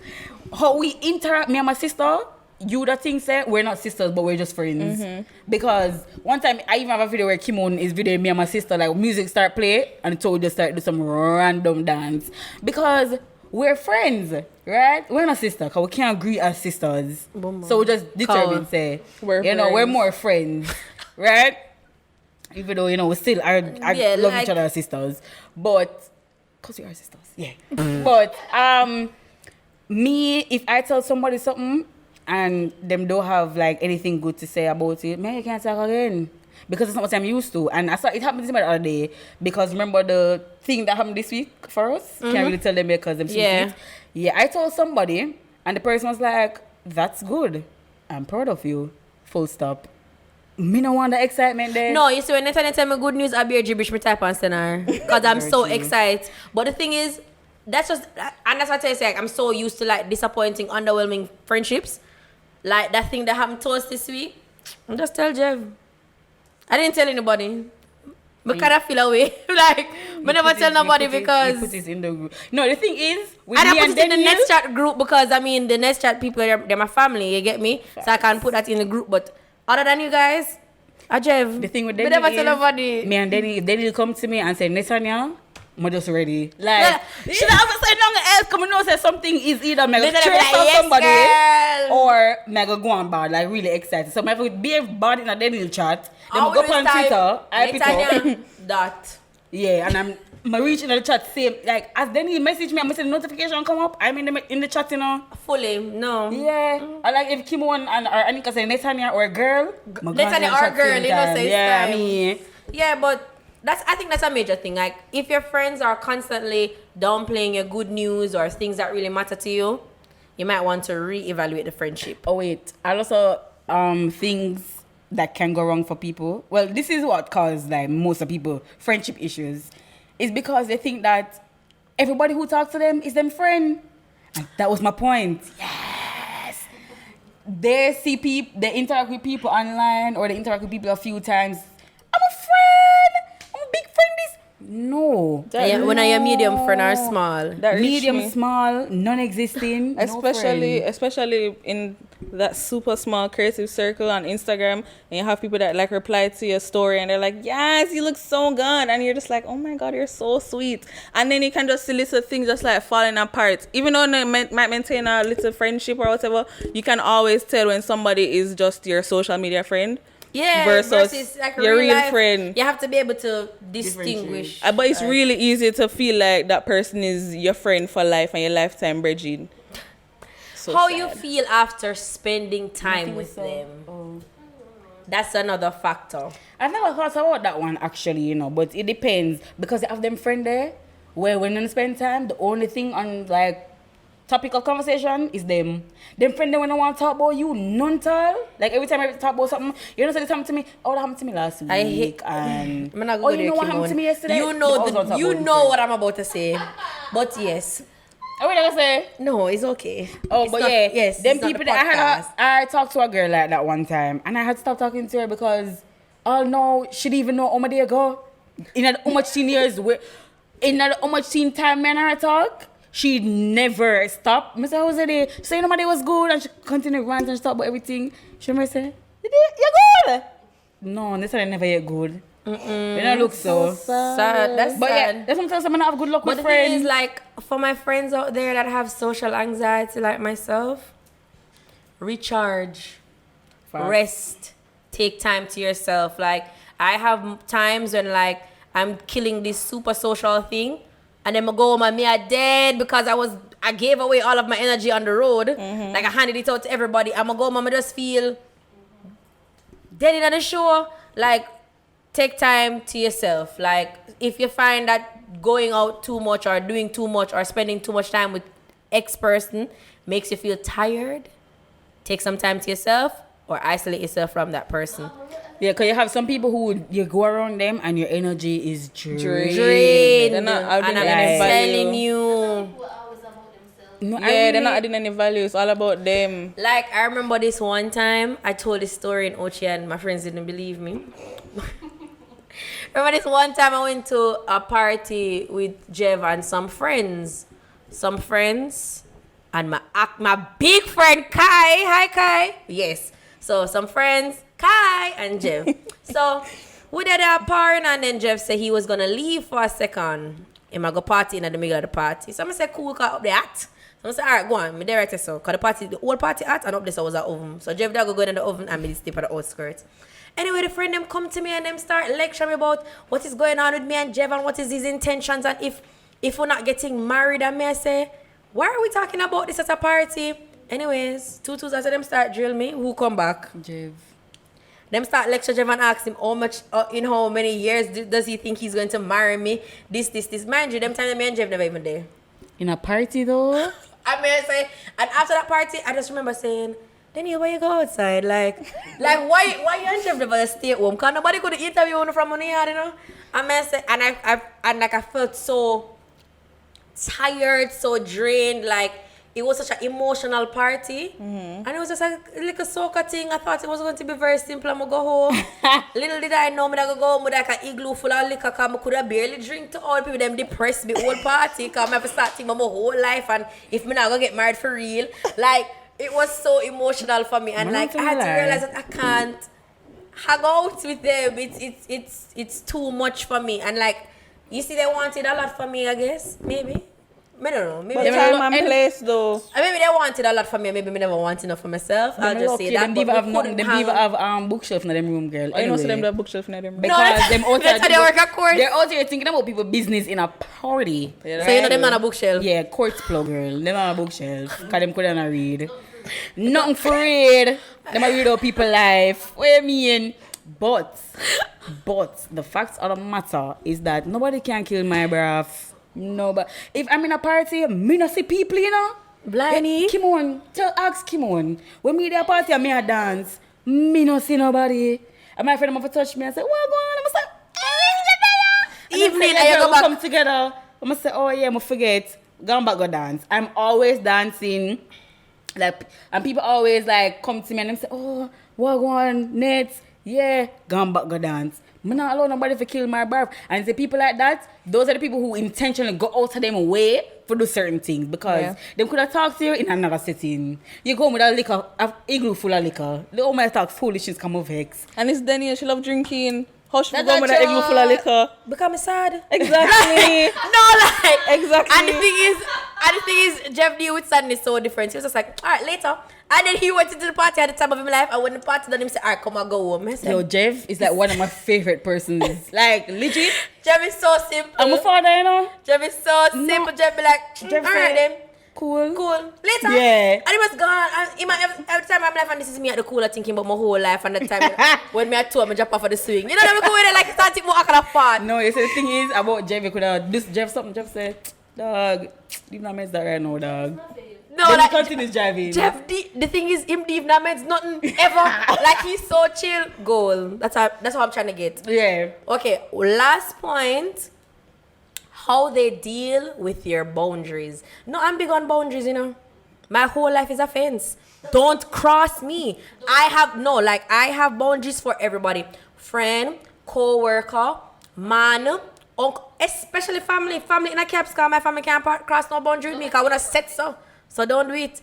Speaker 2: how we interact, me and my sister. You the thing say we're not sisters but we're just friends because one time I even have a video where Kimon is videoing me and my sister like music start play and so we just start do some random dance because we're friends, right? We're not sisters because we can't agree as sisters, so we just determine say we're more friends, right? Even though we still are love each other as sisters, but because we are sisters, but me if I tell somebody something and them don't have like anything good to say about it, man, you can't talk again. Because it's not what I'm used to. And I saw it happened to me the other day. Because remember the thing that happened this week for us? Can't really tell them because them see it. Yeah, I told somebody and the person was like, that's good. I'm proud of you. Full stop. Me no want the excitement there.
Speaker 3: No, you see when Nathan tell me good news, I'll be a gibberish me type on scenario. Because I'm so excited. But the thing is, that's just, and that's what I say, like, I'm so used to like disappointing, underwhelming friendships. Like that thing that happened to us this week. I just tell Jeff. I didn't tell anybody. But kind of feel away. Like, I never tell nobody because...
Speaker 2: You put it in the group. No, the thing is...
Speaker 3: And I put it in the NetsChat group because, I mean, the NetsChat people, they're my family, you get me? So I can put that in the group. But other than you guys, Jeff,
Speaker 2: the thing with
Speaker 3: Denny never tell nobody.
Speaker 2: Me and Denny, if Denny come to me and say, Netanya, I'm just ready. Like, she don't have to say nothing else. Come and say something is either mega stress on somebody or mega go on bad, like really excited. So I would be bad in a Denny chat. Then I go up on Twitter. I pick up.
Speaker 3: That.
Speaker 2: Yeah, and I'm reaching the chat same. Like, as Denny message me, I'm missing notification come up. I'm in the chat,
Speaker 3: Fully, no.
Speaker 2: Yeah. I like if Kimon and or Anika say Netanya or a girl.
Speaker 3: Netanya or a girl, say
Speaker 2: yeah,
Speaker 3: time.
Speaker 2: I mean.
Speaker 3: Yeah, but I think that's a major thing. Like, if your friends are constantly downplaying your good news or things that really matter to you, you might want to reevaluate the friendship.
Speaker 2: Oh wait, I also things that can go wrong for people. Well, this is what causes like most of people friendship issues. It's because they think that everybody who talks to them is them friend. And that was my point. Yes. they see people, they interact with people online or they interact with people a few times. I'm a friend. I'm a big friend. This no.
Speaker 3: When are you medium friend or small?
Speaker 4: That reached
Speaker 2: Medium,
Speaker 4: me.
Speaker 2: small, non-existing.
Speaker 4: Especially in that super small creative circle on Instagram, and you have people that like reply to your story and they're like, yes, you look so good, and you're just like, oh my god, you're so sweet. And then you can just see little things just like falling apart. Even though they might maintain a little friendship or whatever, you can always tell when somebody is just your social media friend.
Speaker 3: Yeah,
Speaker 4: versus
Speaker 3: like
Speaker 4: your real
Speaker 3: life,
Speaker 4: friend.
Speaker 3: You have to be able to distinguish.
Speaker 4: But it's really easy to feel like that person is your friend for life and your lifetime bridging. So
Speaker 3: how
Speaker 4: sad.
Speaker 3: you feel after spending time with them?
Speaker 2: Oh.
Speaker 3: That's another factor.
Speaker 2: I've never thought about that one actually, you know, but it depends because you have them friend there where when you spend time, the only thing on like topic of conversation is them. Them friend they when I want to talk about you, none tall. Like every time I talk about something, you know, say this happened to me. Oh, that happened to me last week.
Speaker 3: I hate.
Speaker 2: And
Speaker 3: I'm not
Speaker 2: oh,
Speaker 3: gonna
Speaker 2: you know what happened to me yesterday?
Speaker 3: You know
Speaker 2: what
Speaker 3: what I'm about to say, but yes.
Speaker 2: What did I say?
Speaker 3: No, it's okay.
Speaker 2: Oh,
Speaker 3: It's
Speaker 2: but
Speaker 3: not-
Speaker 2: yeah,
Speaker 3: yes,
Speaker 2: them
Speaker 3: it's not
Speaker 2: people
Speaker 3: the
Speaker 2: that
Speaker 3: podcast.
Speaker 2: I talked to a girl like that one time, and I had to stop talking to her because, oh no, she didn't even know how many ago. In how much teen years, in how much teen time, man, I talk. She never stopped. I said, how was the day? She said, nobody was good, and she continued ranting and talk about everything. She never said, you good? No, they said I never get good. You don't look so
Speaker 3: Sad. That's
Speaker 2: But
Speaker 3: sad.
Speaker 2: yeah, that's sometimes I'm gonna have good luck
Speaker 3: But
Speaker 2: with
Speaker 3: the thing
Speaker 2: friends.
Speaker 3: is, like, for my friends out there that have social anxiety like myself, recharge,
Speaker 2: Facts.
Speaker 3: rest, take time to yourself. Like, I have times when, like, I'm killing this super social thing, and then I go home and me are dead because I gave away all of my energy on the road. Like, I handed it out to everybody. I'm gonna go home and I just feel dead in the show. Like, take time to yourself. Like, if you find that going out too much or doing too much or spending too much time with X person makes you feel tired, take some time to yourself or isolate yourself from that person.
Speaker 2: Yeah, because you have some people who you go around them and your energy is drained.
Speaker 3: Drained.
Speaker 4: They're not adding
Speaker 3: And I'm
Speaker 4: any
Speaker 3: telling
Speaker 4: value.
Speaker 3: you.
Speaker 1: People are always about themselves.
Speaker 2: No,
Speaker 4: Yeah, they're not adding any value. It's all about them.
Speaker 3: Like, I remember this one time, I told this story in Ochi and my friends didn't believe me. Remember this one time I went to a party with Jev and some friends. And my big friend Kai. Hi, Kai. Yes. So some friends, Kai and Jev. So we did our party and then Jev said he was going to leave for a second. He might go party in the middle of the party. So I said, cool, cut up the hat. So I said, all right, go on. Me directed so. Because the whole party hat and up there so was an oven. So Jeff did go in the oven and me step at the outskirts. Anyway, the friend them come to me and them start lecturing me about what is going on with me and Jeff and what is his intentions and if we're not getting married. And me I say, why are we talking about this at a party? Anyways, two after them start drill me. Who come back?
Speaker 2: Jev.
Speaker 3: Them start lecture Jeff and ask him how much, in how many years does he think he's going to marry me? This. Mind you, them time me and Jeff never even there.
Speaker 2: In a party though?
Speaker 3: I mean, I say, and after that party, I just remember saying, Daniel, why you go outside? Like why you and Jeff never stay at home? Cause nobody could interview you from money, you know. I mean, I say, and I felt so tired, so drained. Like it was such an emotional party, and it was just a little soca thing. I thought it was going to be very simple. I'm gonna go home. Little did I know, me I go home with like an igloo full of liquor. Cause I could have barely drink to all people. Them depressed me whole party. Cause I have to start thinking about my whole life, and if me not gonna get married for real, like. It was so emotional for me, and like I had to realize that I can't hang out with them. It's too much for me, and like you see, they wanted a lot for me. I guess maybe I don't know. Maybe
Speaker 4: But
Speaker 3: they
Speaker 4: time and place though.
Speaker 3: maybe they wanted a lot for me. Maybe me never want enough for myself. I'll just say that.
Speaker 2: Them diva have nothing. Them diva have bookshelf in them room, girl.
Speaker 4: I know some
Speaker 2: Anyway.
Speaker 4: them that bookshelf in them.
Speaker 2: Because them out
Speaker 3: that's how they work at court.
Speaker 2: They're out here thinking about people business in a party.
Speaker 4: Yeah,
Speaker 3: So you know them on a bookshelf.
Speaker 2: Yeah, court plug, girl. Them on a bookshelf. Cause them couldn't read. Nothing for read. Them a read out people life. What you mean? But the facts of the matter is that nobody can kill my breath. No, but if I'm in a party, me not see people, you know.
Speaker 3: Blimey.
Speaker 2: Kimon, ask Kimon. When me at a party and me a dance, me not see nobody. And my friend have to touch me and say, what going on? I'm say,
Speaker 3: Evening,
Speaker 2: and
Speaker 3: and you go back.
Speaker 2: come together. I'm say, oh yeah, I forget. Go back go dance. I'm always dancing Like, and people always like come to me and them say, oh, what on Nets? Yeah, gone back go dance. I'm not allow nobody to kill my birth. And the people like that, those are the people who intentionally go out of them way for do certain things because they could have talked to you in another setting. You go home with a liquor, a igloo full of liquor. They all might talk foolishness, come of vex.
Speaker 4: And it's Daniel, she love drinking. How she go with an igloo full of liquor?
Speaker 3: Become sad.
Speaker 4: Exactly.
Speaker 3: No, like
Speaker 4: Exactly.
Speaker 3: And the thing is, Jeff knew with Sudden is so different. He was just like, all right, later. And then he went into the party at the time of his life. And when the party done, he said, all right, come on, go home. I said,
Speaker 2: Yo, Jeff is like one of my favorite persons. Like, legit.
Speaker 3: Jeff is so simple.
Speaker 2: I'm a father, you know.
Speaker 3: Jeff is so simple. Jeff be like,
Speaker 2: Jeff
Speaker 3: all right then.
Speaker 2: Cool.
Speaker 3: Later.
Speaker 2: Yeah.
Speaker 3: And he was gone. And every time I'm like, and this is me at the cooler thinking about my whole life. And the time when me at 2, I drop off of the swing. You know what I'm going like starting more kind of fun.
Speaker 2: No, you see, the thing is about Jeff, you could have this Jeff something. Jeff said, dog, you not mess that right now, dog.
Speaker 3: No,
Speaker 2: then
Speaker 3: like
Speaker 2: he continues driving.
Speaker 3: Jeff, the thing is, him leave not means nothing ever. Like he's so chill. Goal. That's what I'm trying to get.
Speaker 2: Yeah.
Speaker 3: Okay, last point. How they deal with your boundaries. No, I'm big on boundaries, you know. My whole life is a fence. Don't cross me. I have boundaries for everybody. Friend, co-worker, man, uncle, especially family. Family in a caps, because my family can't cross no boundary with me because I want to set so don't do it.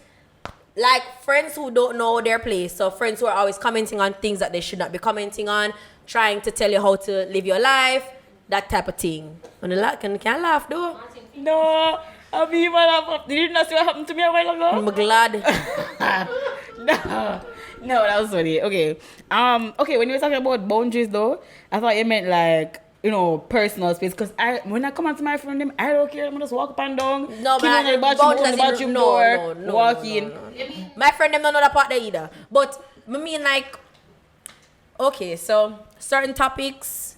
Speaker 3: Like friends who don't know their place. So friends who are always commenting on things that they should not be commenting on, trying to tell you how to live your life, that type of thing. When you can't laugh though.
Speaker 2: No, I mean, did you not see what happened to me a while ago?
Speaker 3: I'm glad.
Speaker 2: No, that was funny. Okay. Okay, when you were talking about boundaries though, I thought you meant like, you know, personal space. Because when I come out to my friend, I don't care. I'm just walk up and down.
Speaker 3: No, man.
Speaker 2: The bathroom door, walk in.
Speaker 3: No. My friend them don't know that part there either. But I mean like, okay, so certain topics,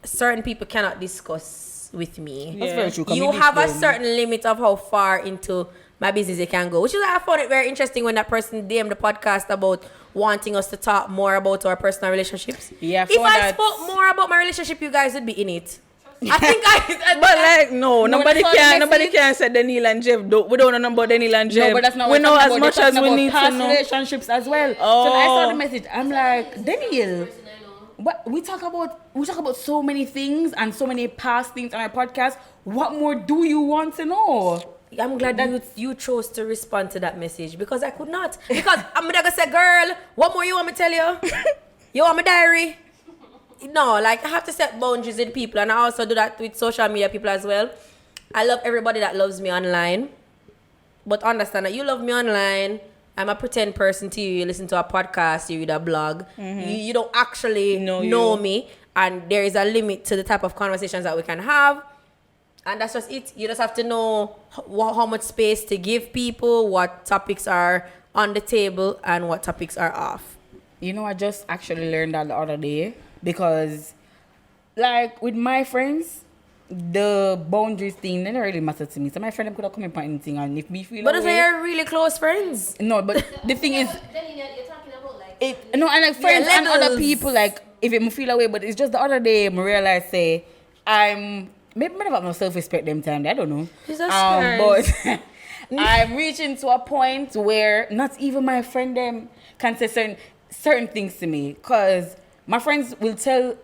Speaker 3: certain people cannot discuss with me.
Speaker 2: That's very true.
Speaker 3: You have a certain limit of how far into my business you can go, which is why I found it very interesting when that person DM'd the podcast about wanting us to talk more about our personal relationships.
Speaker 2: Yeah,
Speaker 3: if I spoke more about my relationship, you guys would be in it. I think
Speaker 4: but like nobody can say Daniel and Jeff. We don't know about Daniel and Jeff.
Speaker 2: No, but that's not
Speaker 4: we
Speaker 2: what
Speaker 4: know
Speaker 2: I'm
Speaker 4: as much as we need to know.
Speaker 2: Relationships as well.
Speaker 4: Oh.
Speaker 2: So I saw the message. I'm like, Daniel, but we talk about so many things and so many past things on our podcast. What more do you want to know?
Speaker 3: I'm glad that you chose to respond to that message because I could not. Because I'm gonna say, girl, what more you want me to tell you? You want my diary? No, like I have to set boundaries with people, and I also do that with social media people as well. I love everybody that loves me online, but understand that you love me online. I'm a pretend person to you. You listen to a podcast, you read a blog. You don't actually know me, and there is a limit to the type of conversations that we can have. And that's just it. You just have to know how much space to give people, what topics are on the table, and what topics are off.
Speaker 2: You know, I just actually learned that the other day because, like, with my friends, the boundaries thing didn't really matter to me. So my friend could have come in for anything, and if me feel
Speaker 3: but those are your really close friends.
Speaker 2: No, but the thing is,
Speaker 1: Then you're talking about like
Speaker 2: and like friends and
Speaker 3: levels.
Speaker 2: other people, like if it me feel away, but it's just the other day I realized maybe I have no self-respect them time. I don't know.
Speaker 3: Jesus
Speaker 2: but I'm reaching to a point where not even my friend them can say certain things to me, because my friends will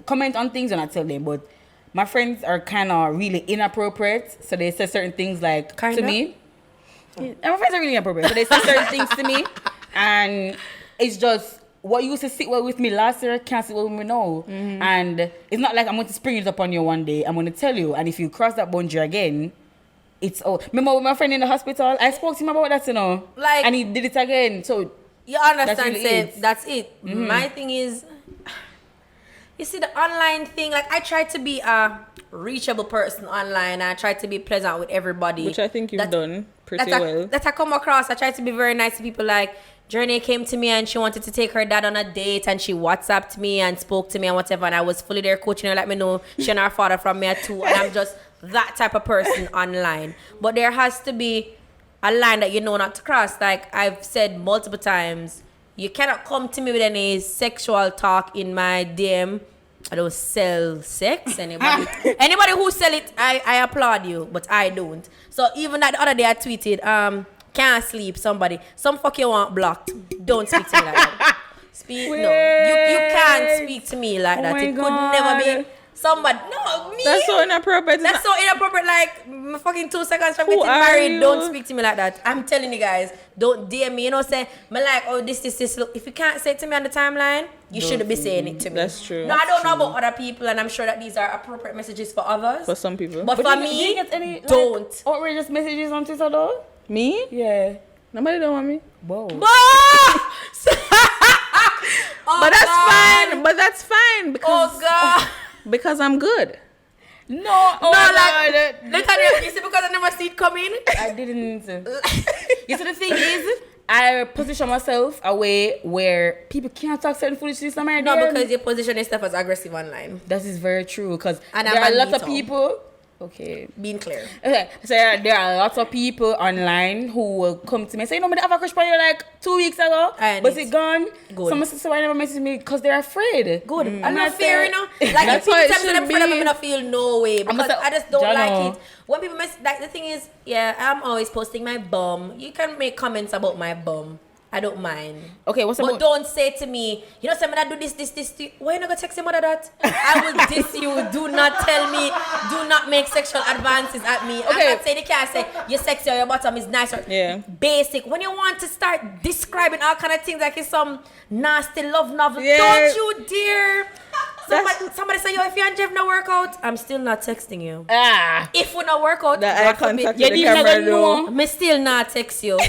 Speaker 2: comment on things and I tell them, but my friends are kind of really inappropriate, so they say certain things like to me. And my friends are really inappropriate, so they say certain things to me, and it's just what used to sit well with me last year can't sit well with me now. And it's not like I'm going to spring it up on you one day. I'm going to tell you, and if you cross that boundary again, it's remember with my friend in the hospital, I spoke to him about that, you know,
Speaker 3: like,
Speaker 2: and he did it again. So
Speaker 3: you understand,
Speaker 2: that's really
Speaker 3: that's it. My thing is, you see the online thing, like I try to be a reachable person online. I try to be pleasant with everybody,
Speaker 4: which I think you've done pretty well.
Speaker 3: That I come across. I try to be very nice to people. Like Journey came to me and she wanted to take her dad on a date, and she WhatsApped me and spoke to me and whatever, and I was fully there coaching her, let me know she and her father from me too, and I'm just that type of person online. But there has to be a line that you know not to cross. Like I've said multiple times, you cannot come to me with any sexual talk in my DM. I don't sell sex. Anybody who sell it, I applaud you, but I don't. So even that the other day I tweeted, can't sleep, somebody. Some fuck you want blocked. Don't speak to me like that. No. You can't speak to me like that. It could never be somebody. No, me.
Speaker 4: That's so inappropriate.
Speaker 3: That's so inappropriate. Like, fucking 2 seconds from getting married. Don't speak to me like that. I'm telling you guys. Don't DM me. You know, say, me like, oh, this. Look, if you can't say it to me on the timeline, you shouldn't be saying it to me.
Speaker 4: That's true.
Speaker 3: No, I don't know about other people, and I'm sure that these are appropriate messages for others.
Speaker 4: For some people.
Speaker 3: But for me,
Speaker 2: do you get any,
Speaker 3: don't.
Speaker 2: Like, outrageous messages on Twitter though?
Speaker 4: Me?
Speaker 2: Yeah.
Speaker 4: Nobody don't want me.
Speaker 2: Whoa.
Speaker 3: Oh,
Speaker 4: But that's fine because because I'm good.
Speaker 2: No,
Speaker 3: like, you see, because I never see it coming.
Speaker 2: I didn't. You see, the thing is, I position myself away where people can't talk certain foolishness.
Speaker 3: No, because you position yourself as aggressive online.
Speaker 2: That is very true. Because
Speaker 3: And
Speaker 2: there are lots of people. Okay.
Speaker 3: Being clear.
Speaker 2: Okay. So there are lots of people online who will come to me and say, you know, I have a crush on you like 2 weeks ago. But it's gone.
Speaker 3: Good.
Speaker 2: Someone says, so I never message me because they're afraid.
Speaker 3: Good.
Speaker 2: I'm
Speaker 3: I'm not
Speaker 2: not
Speaker 3: fair,
Speaker 2: saying-
Speaker 3: you know. Like,
Speaker 4: That's
Speaker 3: if
Speaker 4: how it
Speaker 3: people tell me
Speaker 4: should
Speaker 3: I'm afraid,
Speaker 4: be.
Speaker 3: I'm gonna feel no way because I just don't
Speaker 2: Jano.
Speaker 3: like it. When people like, the thing is, yeah, I'm always posting my bum. You can make comments about my bum. I don't mind.
Speaker 2: Okay, what's
Speaker 3: But
Speaker 2: about...
Speaker 3: don't say to me, you know, somebody do this to you. Why you not gonna text your mother that? I will diss you. Do not tell me. Do not make sexual advances at me. I'm not saying you can't say you're sexy or your bottom is nice or basic. When you want to start describing all kind of things like it's some nasty love novel, don't you dare. Somebody say, yo, if you and Jeff not work out, I'm still not texting you. If we not work out,
Speaker 4: The eye contact
Speaker 2: you
Speaker 4: with the
Speaker 2: didn't
Speaker 4: camera
Speaker 2: even know.
Speaker 4: though.
Speaker 3: me still not text you.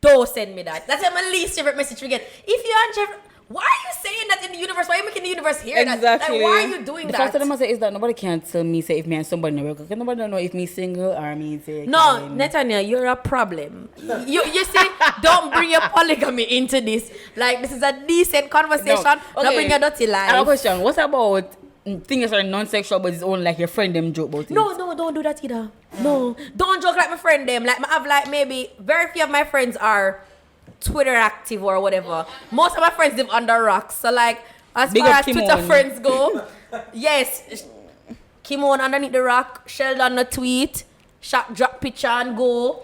Speaker 3: Don't send me that. That's my least favorite message we get. If you and Jeff, why are you saying that in the universe? Why are you making the universe hear that?
Speaker 4: Exactly.
Speaker 3: Like, why are you doing
Speaker 2: The
Speaker 3: that?
Speaker 2: fact of the matter is that nobody can tell me say if me and somebody not work. Because nobody don't know if me single or me say.
Speaker 3: No, Netanya, you're a problem. You see, don't bring your polygamy into this. Like, this is a decent conversation. Don't bring your dirty life.
Speaker 2: I have a question. What about things that are non-sexual but it's only like your friend them joke about it?
Speaker 3: No, don't do that either. No, don't joke like my friend them. Like, I have like maybe very few of my friends are Twitter active or whatever. Most of my friends live under rocks. So like, as
Speaker 2: Big
Speaker 3: far
Speaker 2: up
Speaker 3: as Twitter
Speaker 2: Kimon.
Speaker 3: friends go, yes, Kimon underneath the rock, Sheldon the tweet, shot drop picture and go.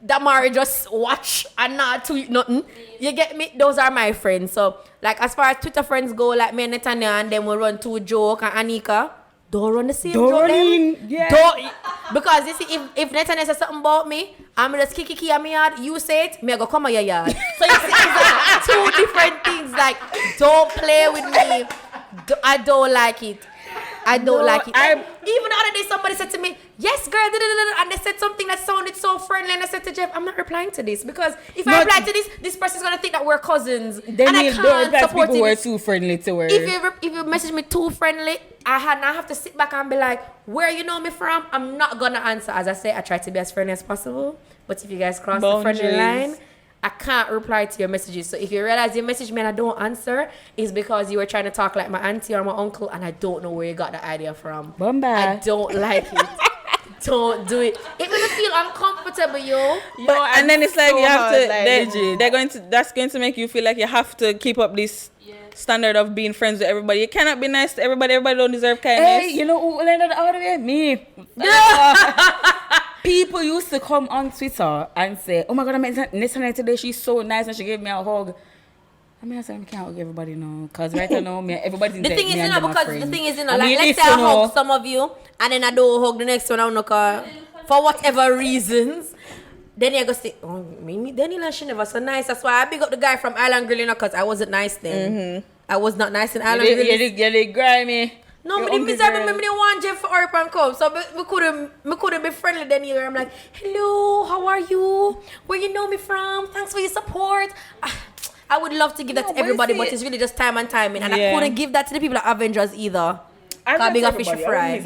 Speaker 3: Damari just watch and not tweet nothing. You get me? Those are my friends. So like, as far as Twitter friends go, like me and Netanya and them will run to Joke and Anika. Don't run the same joke them. Don't, because you see, if Netanya says something about me, I'm just kiki on me yard, you say it, me I go come on your yard. So you see, it's two different things. Like, don't play with me. I don't like it. I don't like it. Even the other day, somebody said to me, yes, girl, and they said something that sounded so friendly, and I said to Jeff, I'm not replying to this, because if I reply to this person's going to think that we're cousins,
Speaker 2: Then
Speaker 3: and I can't support
Speaker 2: people who
Speaker 3: it.
Speaker 2: are too friendly to her.
Speaker 3: If you message me too friendly, I have to sit back and be like, where you know me from? I'm not going to answer. As I say, I try to be as friendly as possible, but if you guys cross the friendly line, I can't reply to your messages. So if you realize you message me and I don't answer, it's because you were trying to talk like my auntie or my uncle, and I don't know where you got the idea from. I don't like it. Don't do it. It makes me feel uncomfortable, yo.
Speaker 4: And then it's like
Speaker 2: so
Speaker 4: you have
Speaker 2: hard,
Speaker 4: to.
Speaker 2: like,
Speaker 4: They're going to. That's going to make you feel like you have to keep up this standard of being friends with everybody. You cannot be nice to everybody. Everybody don't deserve kindness.
Speaker 2: Hey, you know who landed all the way? Me. People used to come on Twitter and say, oh my God, I met Netanya today. She's so nice and she gave me a hug. I mean, I said, I can't hug everybody now. Because right now, everybody's
Speaker 3: The thing is, you know, because the thing is, you know,
Speaker 2: I
Speaker 3: like,
Speaker 2: mean,
Speaker 3: let's say I hug some of you, and then I don't hug the next one, I don't know, for whatever reasons. Then you go say, oh, me, Daniela, she never so nice. That's why I big up the guy from Island Grill, you know, because I wasn't nice then. Mm-hmm. I was not nice in Island Grill.
Speaker 2: You're grimy.
Speaker 3: No, but because I remember the one Jeff for Earth and come. So we couldn't be friendly then either. I'm like, hello, how are you? Where you know me from? Thanks for your support. I would love to give that to everybody, but it's really just time and timing. And I couldn't give that to the people at Avengers either.
Speaker 2: I'm
Speaker 3: big a fish fry.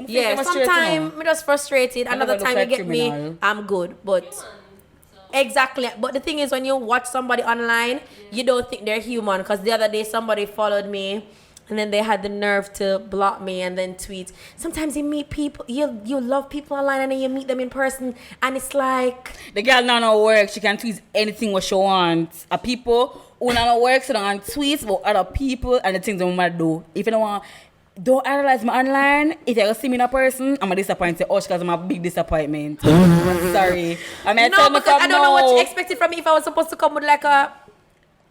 Speaker 3: Yeah, sometimes I'm just frustrated. Another time you get me, I'm good. But exactly. But the thing is, when you watch somebody online, you don't think they're human. Because the other day somebody followed me, and then they had the nerve to block me and then tweet. Sometimes you meet people, you love people online, and then you meet them in person, and it's like,
Speaker 2: the girl now not work. She can tweet anything what she wants. People who not work, so don't tweet about other people and the things they want to do. If you don't want don't idolize me online. If you see me in a person, I'm a disappointed. Oh, because I'm a big disappointment. Sorry. I mean,
Speaker 3: no, because I don't know what you expected from me if I was supposed to come with like a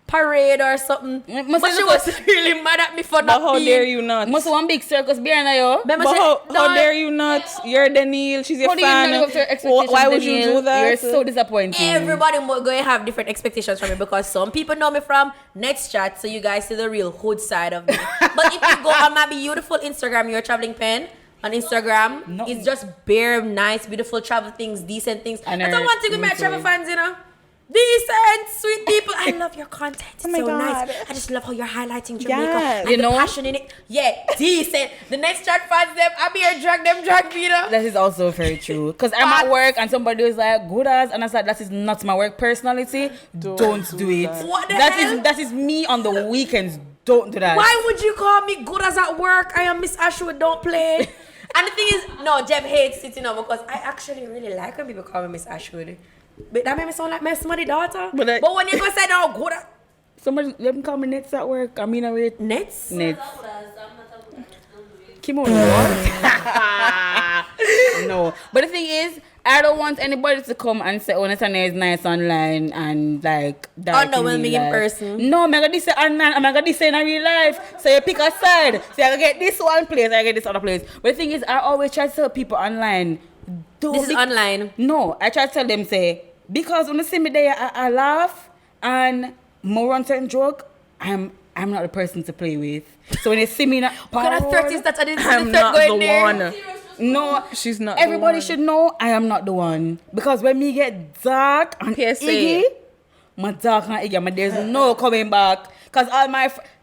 Speaker 3: parade or something. But she was really mad at me for not
Speaker 4: how
Speaker 3: being.
Speaker 4: dare you not?
Speaker 2: Must one big circus behind you.
Speaker 4: But how dare you not? You're Daniel. She's your fan. Why would you do that?
Speaker 2: You're so disappointing.
Speaker 3: Everybody going to have different expectations from me because some people know me from NetsChat, so you guys see the real hood side of me. But if you go on my beautiful Instagram, your traveling pen on Instagram, it's just bare, nice, beautiful travel things, decent things. That's the one thing with my travel fans, you know. Decent, sweet people. I love your content. It's so nice. I just love how you're highlighting Jamaica and the passion in it. Yeah, decent. The NetsChat fans, them, I'm here, drag me, you know.
Speaker 2: That is also very true. Because I'm at work and somebody was like, good as, and I said, that is not my work personality. Don't do it.
Speaker 3: What the hell?
Speaker 2: That is me on the weekends. Don't do that.
Speaker 3: Why would you call me good as at work? I am Miss Ashwood, don't play. And the thing is, no, Jeff hates it, you know, because I actually really like when people call me Miss Ashwood. But that made me sound like my somebody's daughter. But when you go say no, good.
Speaker 2: Somebody let me call me Nets at work. I mean, wait.
Speaker 3: Nets?
Speaker 2: Come on. No. But the thing is, I don't want anybody to come and say, oh, Netanya is nice online and like that.
Speaker 3: Underwhelming in person.
Speaker 2: No, I'm going to say online. I'm going to say in real life. So you pick a side. So I get this one place, I get this other place. But the thing is, I always try to tell people online.
Speaker 3: This is online.
Speaker 2: No, I try to tell them, say, because when you see me there, I laugh and more on certain joke, I'm not the person to play with. So when you see me in a
Speaker 3: parade,
Speaker 4: I'm not the one.
Speaker 2: No,
Speaker 4: she's not.
Speaker 2: Everybody should know I am not the one. Because when me get dark and Iggy, my dark and Iggy, there's no coming back. Because all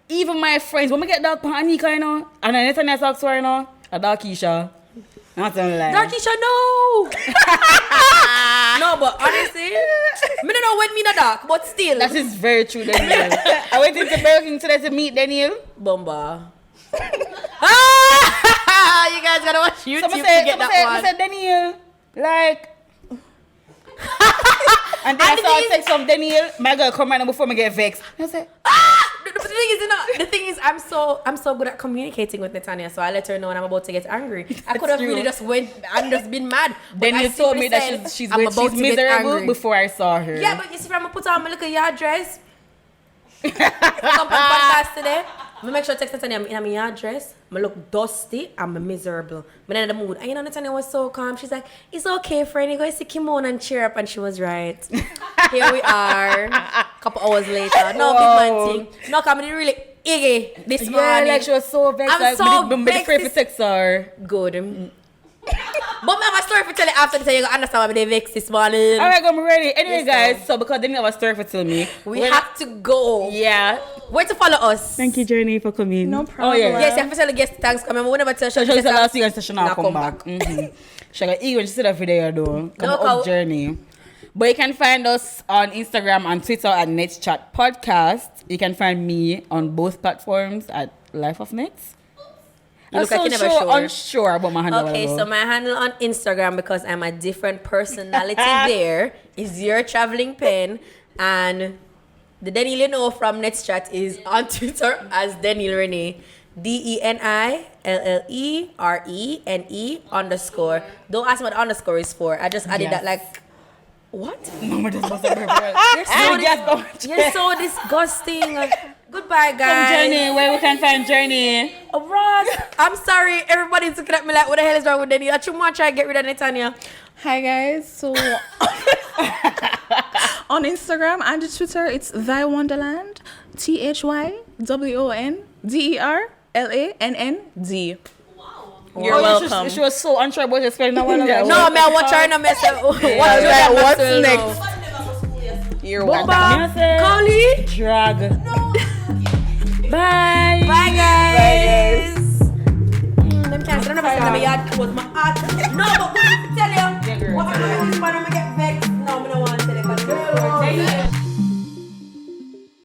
Speaker 2: even my friends, when we get dark and Anika, you know, and then Netanya talks to her, you know, a dark Keisha.
Speaker 3: Darkisha, no! No, but honestly, I don't know when me in the dark, but still.
Speaker 2: That is very true, Daniel. I went into Burger King today to meet Daniel.
Speaker 3: Bomba. You guys gotta watch YouTube to get that one.
Speaker 2: I said, Daniel, like... and then I saw a text from Daniel, my girl come right now before me get vexed. I said,
Speaker 3: the thing is, I'm so good at communicating with Netanya, so I let her know when I'm about to get angry. I could have really just went and just been mad.
Speaker 2: Then you told me that she's miserable before I saw her.
Speaker 3: Yeah, but you see, if I'm gonna put on my little yard dress, come on podcast today. I make sure I text Netanya in my yard dress. I look dusty. I'm miserable. But then in the mood. And you know, Netanya was so calm. She's like, it's okay, friend. You go see Kimon and cheer up. And she was right. Here we are. A couple hours later. No big man thing. No, come in really iggy this morning.
Speaker 2: Yeah, like she was so vexed.
Speaker 3: I'm so vexed.
Speaker 2: Afraid to text her.
Speaker 3: Good. But I have a story for tell you after this, you go understand why they vexed this morning.
Speaker 2: Alright, I'm ready. Anyway, guys, so because they didn't have a story for tell me,
Speaker 3: we have to go.
Speaker 2: Yeah.
Speaker 3: Where to follow us?
Speaker 2: Thank you, Journey, for coming.
Speaker 4: No problem.
Speaker 2: Oh, yeah.
Speaker 3: Yes, you have to tell the guest thanks. Come on, we never tell
Speaker 2: she just last week and she now come back. She got eager. She said that video, though. Come up, Journey. But you can find us on Instagram and Twitter at NetsChat Podcast. You can find me on both platforms at Life of Nets.
Speaker 3: You look like you're never sure.
Speaker 2: Unsure about my handle.
Speaker 3: Okay, so my handle on Instagram, because I'm a different personality there, is Your Traveling Pen. And the Daniel you know from NetsChat is on Twitter as Daniel Rene. DENILLERENE_. Don't ask me what the underscore is for. I just added that like... What?
Speaker 2: No, just
Speaker 3: You're so disgusting. Goodbye, guys.
Speaker 2: Journey, where we can find Journey.
Speaker 3: Oh, Ross, I'm sorry. Everybody's looking at me like, what the hell is wrong with Denny? I want to try to get rid of Netanya.
Speaker 4: Hi, guys. So, on Instagram and Twitter, it's Thy Wonderland. THYWONDERLANND. You're welcome.
Speaker 2: She was so unsure about her spelling. No,
Speaker 3: man, I watch her and I mess up. What's
Speaker 4: next? You're welcome.
Speaker 3: Collie.
Speaker 2: Drag.
Speaker 3: No.
Speaker 2: Bye.
Speaker 3: Bye, guys. Them can't. I don't know if I'm going to my yard. No, but what did I tell you?